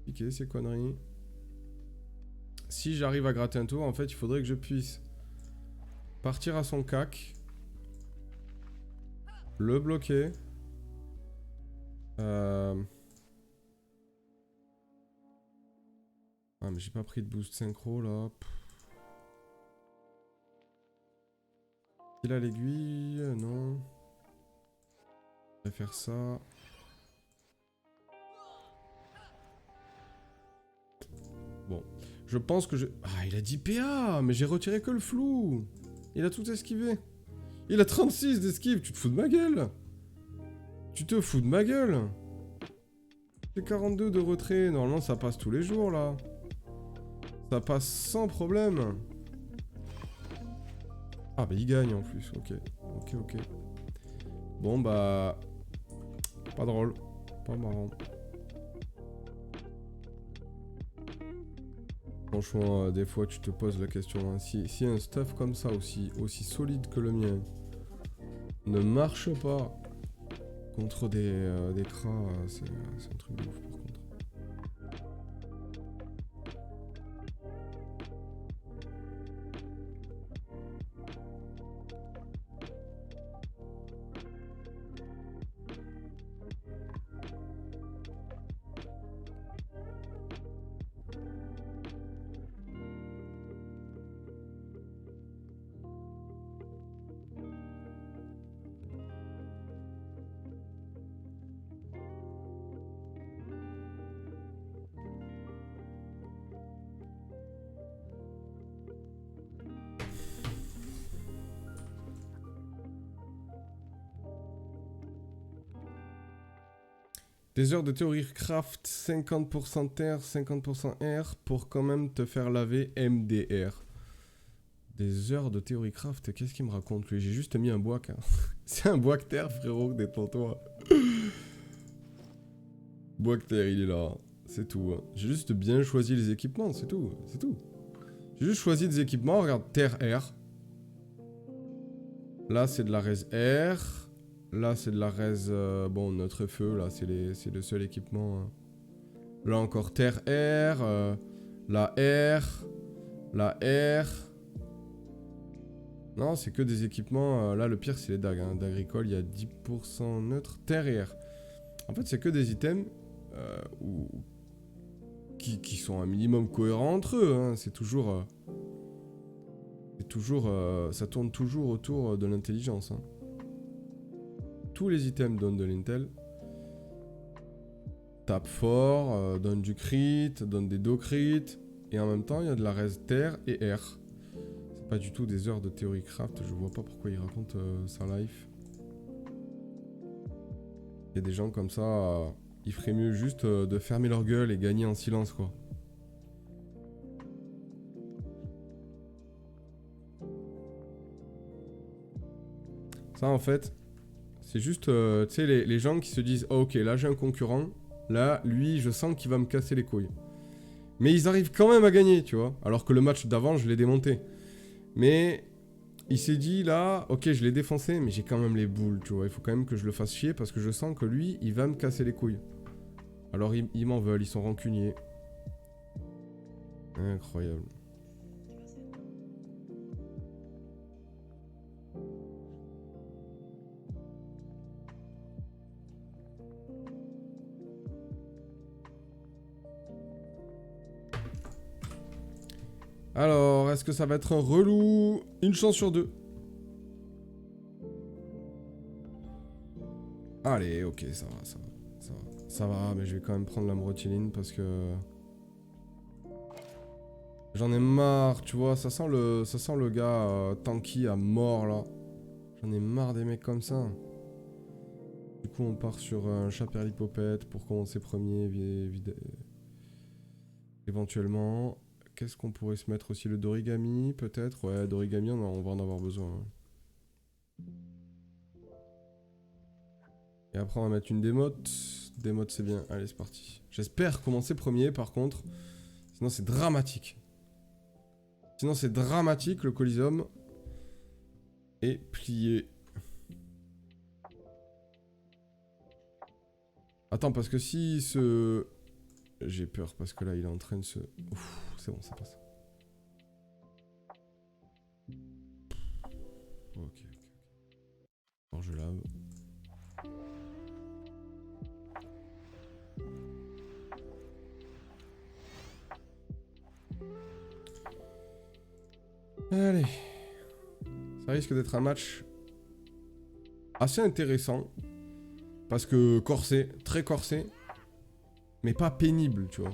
piquer ces conneries. Si j'arrive à gratter un tour, en fait, il faudrait que je puisse partir à son cac. Le bloquer. Ah, mais j'ai pas pris de boost synchro, là. Il a l'aiguille, non. Je vais faire ça. Bon. Je pense que je... Ah, il a 10 PA, mais j'ai retiré que le flou. Il a tout esquivé. Il a 36 d'esquive, tu te fous de ma gueule. Tu te fous de ma gueule. J'ai 42 de retrait, normalement ça passe tous les jours, là. Ça passe sans problème. Ah, bah il gagne en plus, ok. Ok. Bon, bah... Pas drôle. Pas marrant. Franchement, des fois tu te poses la question, hein, si un stuff comme ça, aussi solide que le mien, ne marche pas contre des crats, c'est un truc de ouf par contre. Des heures de théorie craft, 50% terre, 50% air, pour quand même te faire laver MDR. Des heures de théorie craft, qu'est-ce qu'il me raconte lui? J'ai juste mis un bois. C'est un bois terre, frérot, détends-toi. Bois terre, il est là. C'est tout. Hein. J'ai juste bien choisi les équipements, c'est tout. C'est tout. J'ai juste choisi des équipements. Regarde, terre R. Là, c'est de la res R. Là, c'est de la res... bon, notre feu, là, c'est le seul équipement. Hein. Là, encore terre R. La R. La R. Non, c'est que des équipements. Là, le pire, c'est les dagues. Hein. D'agricole, il y a 10% neutre. Terre et R. En fait, c'est que des items qui sont un minimum cohérents entre eux. Hein. C'est toujours... ça tourne toujours autour de l'intelligence. Hein. Tous les items donnent de l'intel. Tape fort, donne du crit, donne des do crit. Et en même temps, il y a de la res terre et R. C'est pas du tout des heures de théorie craft. Je vois pas pourquoi il raconte sa life. Il y a des gens comme ça, ils feraient mieux juste de fermer leur gueule et gagner en silence, quoi. Ça, en fait, c'est juste, tu sais, les gens qui se disent « Oh, ok, là, j'ai un concurrent. Là, lui, je sens qu'il va me casser les couilles. » Mais ils arrivent quand même à gagner, tu vois. Alors que le match d'avant, je l'ai démonté. Mais il s'est dit, là, ok, je l'ai défoncé, mais j'ai quand même les boules, tu vois. Il faut quand même que je le fasse chier parce que je sens que lui, il va me casser les couilles. Alors, ils m'en veulent, ils sont rancuniers. Incroyable. Alors, est-ce que ça va être un relou? Une chance sur deux. Allez, ok, ça va, ça va. Ça va, mais je vais quand même prendre la brotiline parce que... J'en ai marre, tu vois, ça sent le gars tanky à mort, là. J'en ai marre des mecs comme ça. Du coup, on part sur un chat perlipopette pour commencer premier, éventuellement. Qu'est-ce qu'on pourrait se mettre aussi? Le d'origami, peut-être? Ouais, d'origami, on va en avoir besoin. Hein. Et après, on va mettre une démote. Démote, c'est bien. Allez, c'est parti. J'espère commencer premier, par contre. Sinon, c'est dramatique. Sinon, c'est dramatique, le Coliseum est plié. Attends, parce que si ce... J'ai peur, parce que là, il est en train de se... Ouf, c'est bon, ça passe. Ok. Alors, je lave. Allez. Ça risque d'être un match assez intéressant. Parce que corsé, très corsé. Mais pas pénible, tu vois.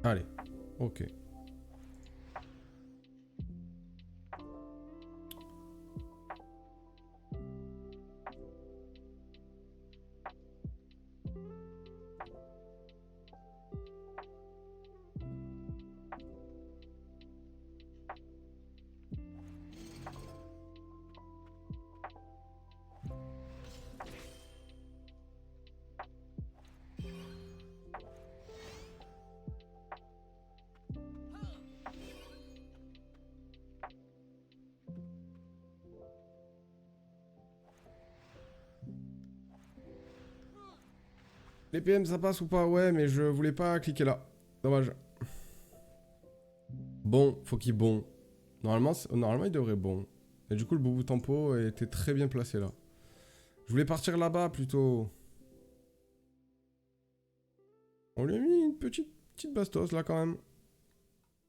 Allez. Ok. Les PM ça passe ou pas? Ouais, mais je voulais pas cliquer là. Dommage. Bon, faut qu'il bon. Normalement, il devrait bon. Et du coup, le boubou tempo était très bien placé là. Je voulais partir là-bas plutôt. On lui a mis une petite bastos là quand même.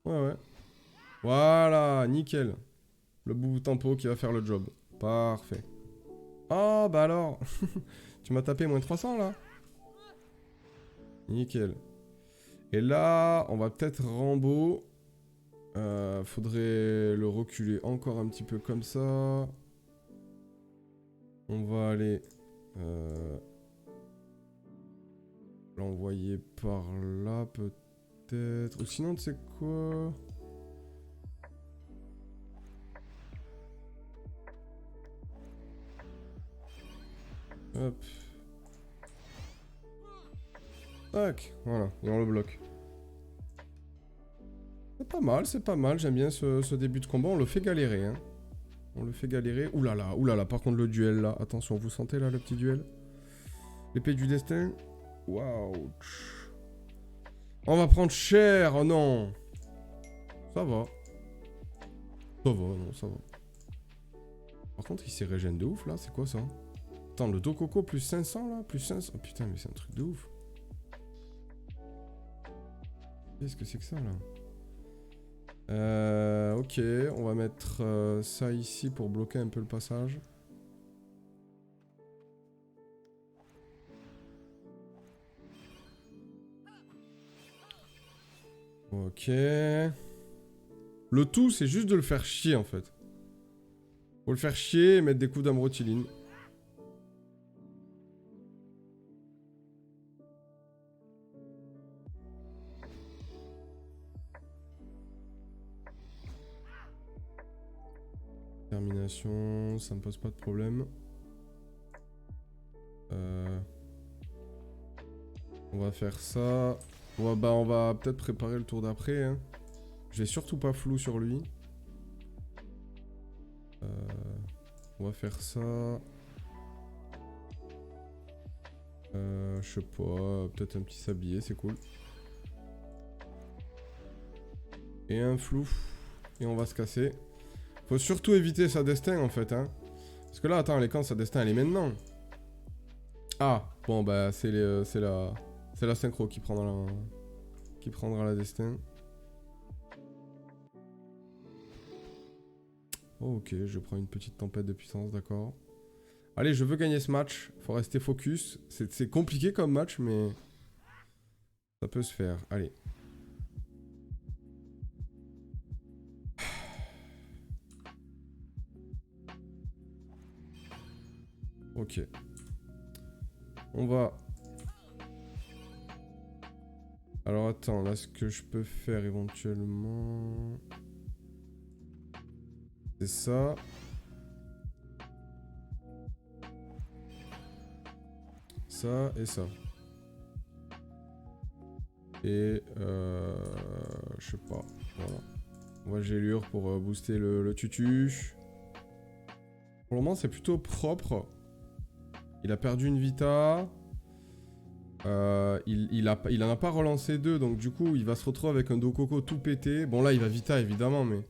Ouais. Voilà, nickel. Le boubou tempo qui va faire le job. Parfait. Oh, bah alors. Tu m'as tapé moins 300 là. Nickel. Et là, on va peut-être Rambo. Faudrait le reculer encore un petit peu comme ça. On va aller... L'envoyer par là, peut-être. Ou sinon, tu sais quoi? Hop. Tac, voilà, et on le bloque. C'est pas mal, j'aime bien ce début de combat, on le fait galérer, hein. On le fait galérer. Ouh là là, par contre le duel là, attention, vous sentez là le petit duel? L'épée du destin. Waouh. On va prendre cher, oh non. Ça va. Ça va, non, ça va. Par contre, il s'est régène de ouf là, c'est quoi ça? Attends, le Dokoko plus 500 là? Plus 500. Oh, putain, mais c'est un truc de ouf. Qu'est-ce que c'est que ça là? Ok, on va mettre ça ici pour bloquer un peu le passage. Ok. Le tout, c'est juste de le faire chier en fait. Faut le faire chier et mettre des coups d'amrotiline. Termination, ça me pose pas de problème. On va faire ça. On va peut-être préparer le tour d'après. Hein. Je vais surtout pas flou sur lui. On va faire ça. Je sais pas, peut-être un petit sablier, c'est cool. Et un flou. Et on va se casser. Faut surtout éviter sa destin en fait. Hein. Parce que là, attends, les camps, sa destin, elle est maintenant. Ah, bon, bah, c'est la synchro qui prendra la destin. Oh, ok, je prends une petite tempête de puissance, d'accord. Allez, je veux gagner ce match. Faut rester focus. C'est compliqué comme match, mais ça peut se faire. Allez. Ok. On va... Alors attends, là ce que je peux faire éventuellement... C'est ça. Ça et ça. Et je sais pas. Voilà. On va gélure pour booster le tutu. Pour le moment c'est plutôt propre. Il a perdu une vita. Il en a pas relancé deux, donc du coup il va se retrouver avec un Dokoko tout pété. Bon là il va vita évidemment, mais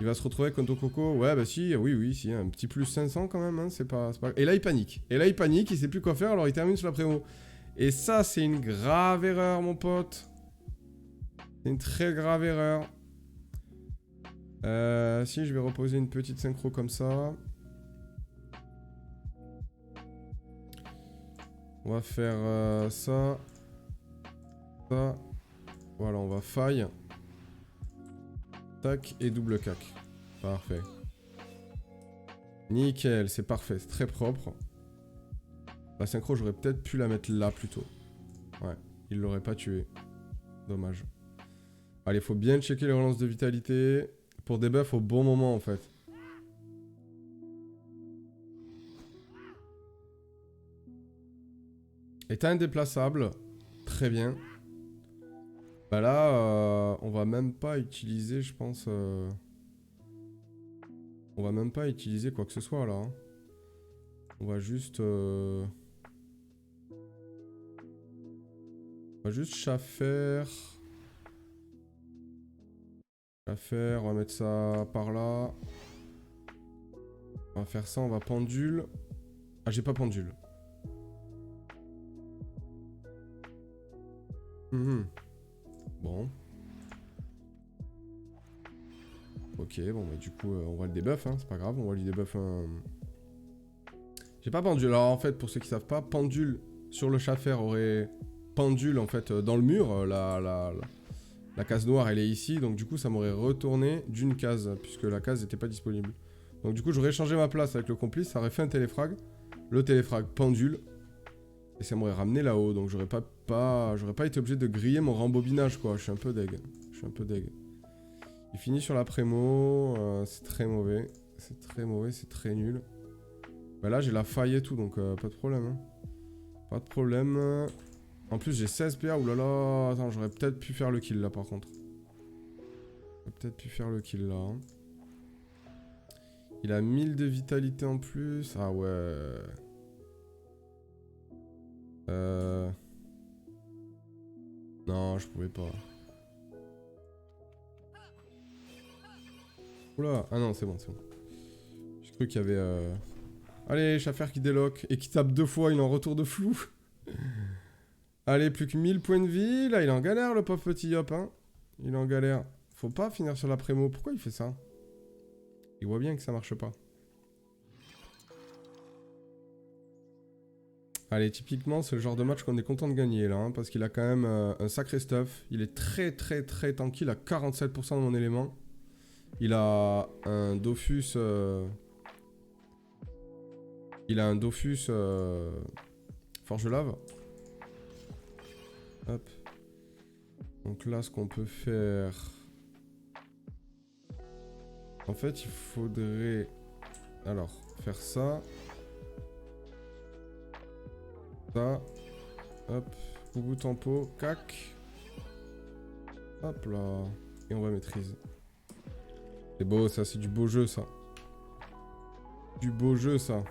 il va se retrouver avec un Dokoko. Ouais bah si, oui, si, un petit plus 500 quand même, hein, c'est pas... Et là il panique, il sait plus quoi faire, alors il termine sur la prémo. Et ça c'est une grave erreur mon pote. C'est une très grave erreur. Si je vais reposer une petite synchro comme ça. On va faire ça. Ça. Voilà, on va faille. Tac et double cac. Parfait. Nickel, c'est parfait, c'est très propre. La synchro, j'aurais peut-être pu la mettre là plutôt. Ouais, il l'aurait pas tué. Dommage. Allez, faut bien checker les relances de vitalité. Pour des buffs au bon moment en fait. État indéplaçable. Très bien. Bah là, on va même pas utiliser, je pense... On va même pas utiliser quoi que ce soit là. Hein. On va juste... On va juste chaffer. Chaffer, on va mettre ça par là. On va faire ça, on va pendule. Ah, j'ai pas pendule. Bon. Ok, bon bah du coup on va le debuff, hein, c'est pas grave, on va lui debuff un... J'ai pas pendule, alors en fait pour ceux qui savent pas, pendule sur le chaffer aurait pendule en fait dans le mur, la case noire elle est ici, donc du coup ça m'aurait retourné d'une case, puisque la case n'était pas disponible. Donc du coup j'aurais changé ma place avec le complice, ça aurait fait un téléfrag, le téléfrag pendule, Et ça m'aurait ramené là-haut, donc j'aurais pas été obligé de griller mon rembobinage, quoi. Je suis un peu deg. Il finit sur la prémo, c'est très mauvais. C'est très mauvais, c'est très nul. Bah là, j'ai la faille et tout, donc pas de problème. Hein. Pas de problème. En plus, j'ai 16 PA, oulala. Attends, j'aurais peut-être pu faire le kill, là, par contre. Hein. Il a 1000 de vitalité en plus. Ah ouais. Non, je pouvais pas. Oula. Ah non, c'est bon. J'ai cru qu'il y avait... Allez, Schaffer qui déloque. Et qui tape 2 fois, il est en retour de flou. Allez, plus que 1000 points de vie. Là, il est en galère, le pauvre petit Yop. Hein. Il est en galère. Faut pas finir sur la prémo. Pourquoi il fait ça? Il voit bien que ça marche pas. Allez, typiquement, c'est le genre de match qu'on est content de gagner, là. Hein, parce qu'il a quand même un sacré stuff. Il est très, très, très tanky. Il a 47% de mon élément. Il a un Dofus... Forge lave. Hop. Donc là, ce qu'on peut faire... En fait, il faudrait... Alors, faire ça. Ça. Hop. Boubou tempo. Cac. Hop là. Et on va maîtriser. C'est beau, ça. C'est du beau jeu, ça. Du beau jeu, ça.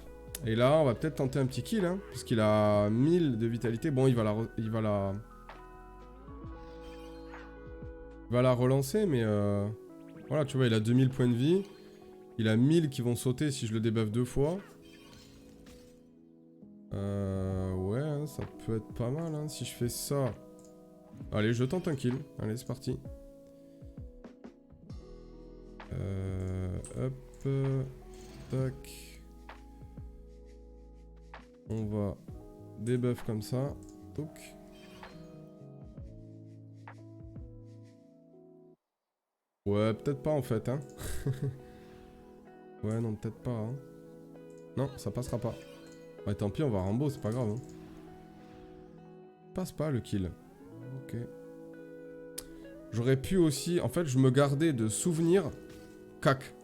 Et là, on va peut-être tenter un petit kill, hein. Parce qu'il a 1000 de vitalité. Bon, il va la relancer, mais... Voilà, tu vois, il a 2000 points de vie. Il a 1000 qui vont sauter si je le débuffe 2 fois. Ouais, hein, ça peut être pas mal, hein, si je fais ça. Allez, je tente un kill. Allez, c'est parti. Hop. Tac. On va débuff comme ça. Toc. Ouais, peut-être pas en fait, hein. Ouais, non, peut-être pas, hein. Non, ça passera pas. Ouais, tant pis, on va Rambo, c'est pas grave, hein. Passe pas le kill. Ok. J'aurais pu aussi... En fait, je me gardais de souvenir. Cac.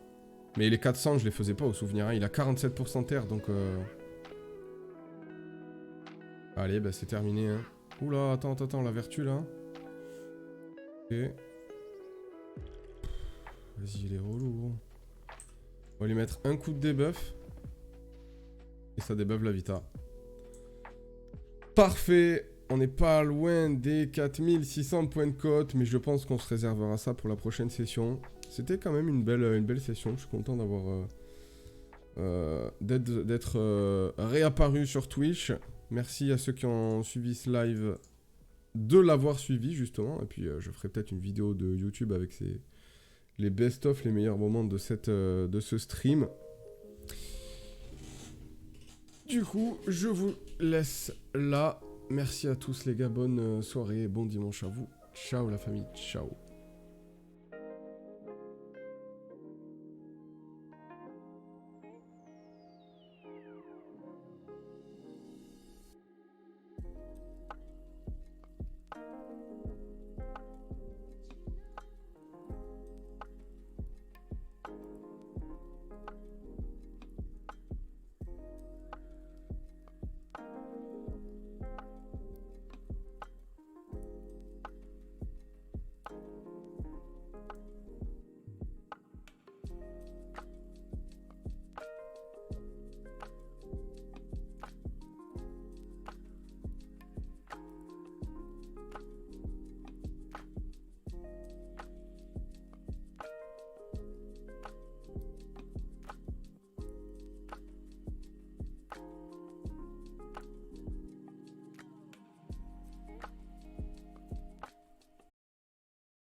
Mais les 400, je les faisais pas au souvenir, hein. Il a 47% terre, donc... Allez, bah c'est terminé, hein. Oula, attends, la vertu, là. Ok. Vas-y, il est relou, gros. On va lui mettre un coup de debuff. Et ça débuffe la vita. Parfait. On n'est pas loin des 4600 points de cote, mais je pense qu'on se réservera ça pour la prochaine session. C'était quand même une belle session. Je suis content d'avoir... d'être réapparu sur Twitch. Merci à ceux qui ont suivi ce live de l'avoir suivi, justement. Et puis, je ferai peut-être une vidéo de YouTube avec les best-of, les meilleurs moments de ce stream. Du coup, je vous laisse là. Merci à tous les gars, bonne soirée et bon dimanche à vous. Ciao la famille, ciao.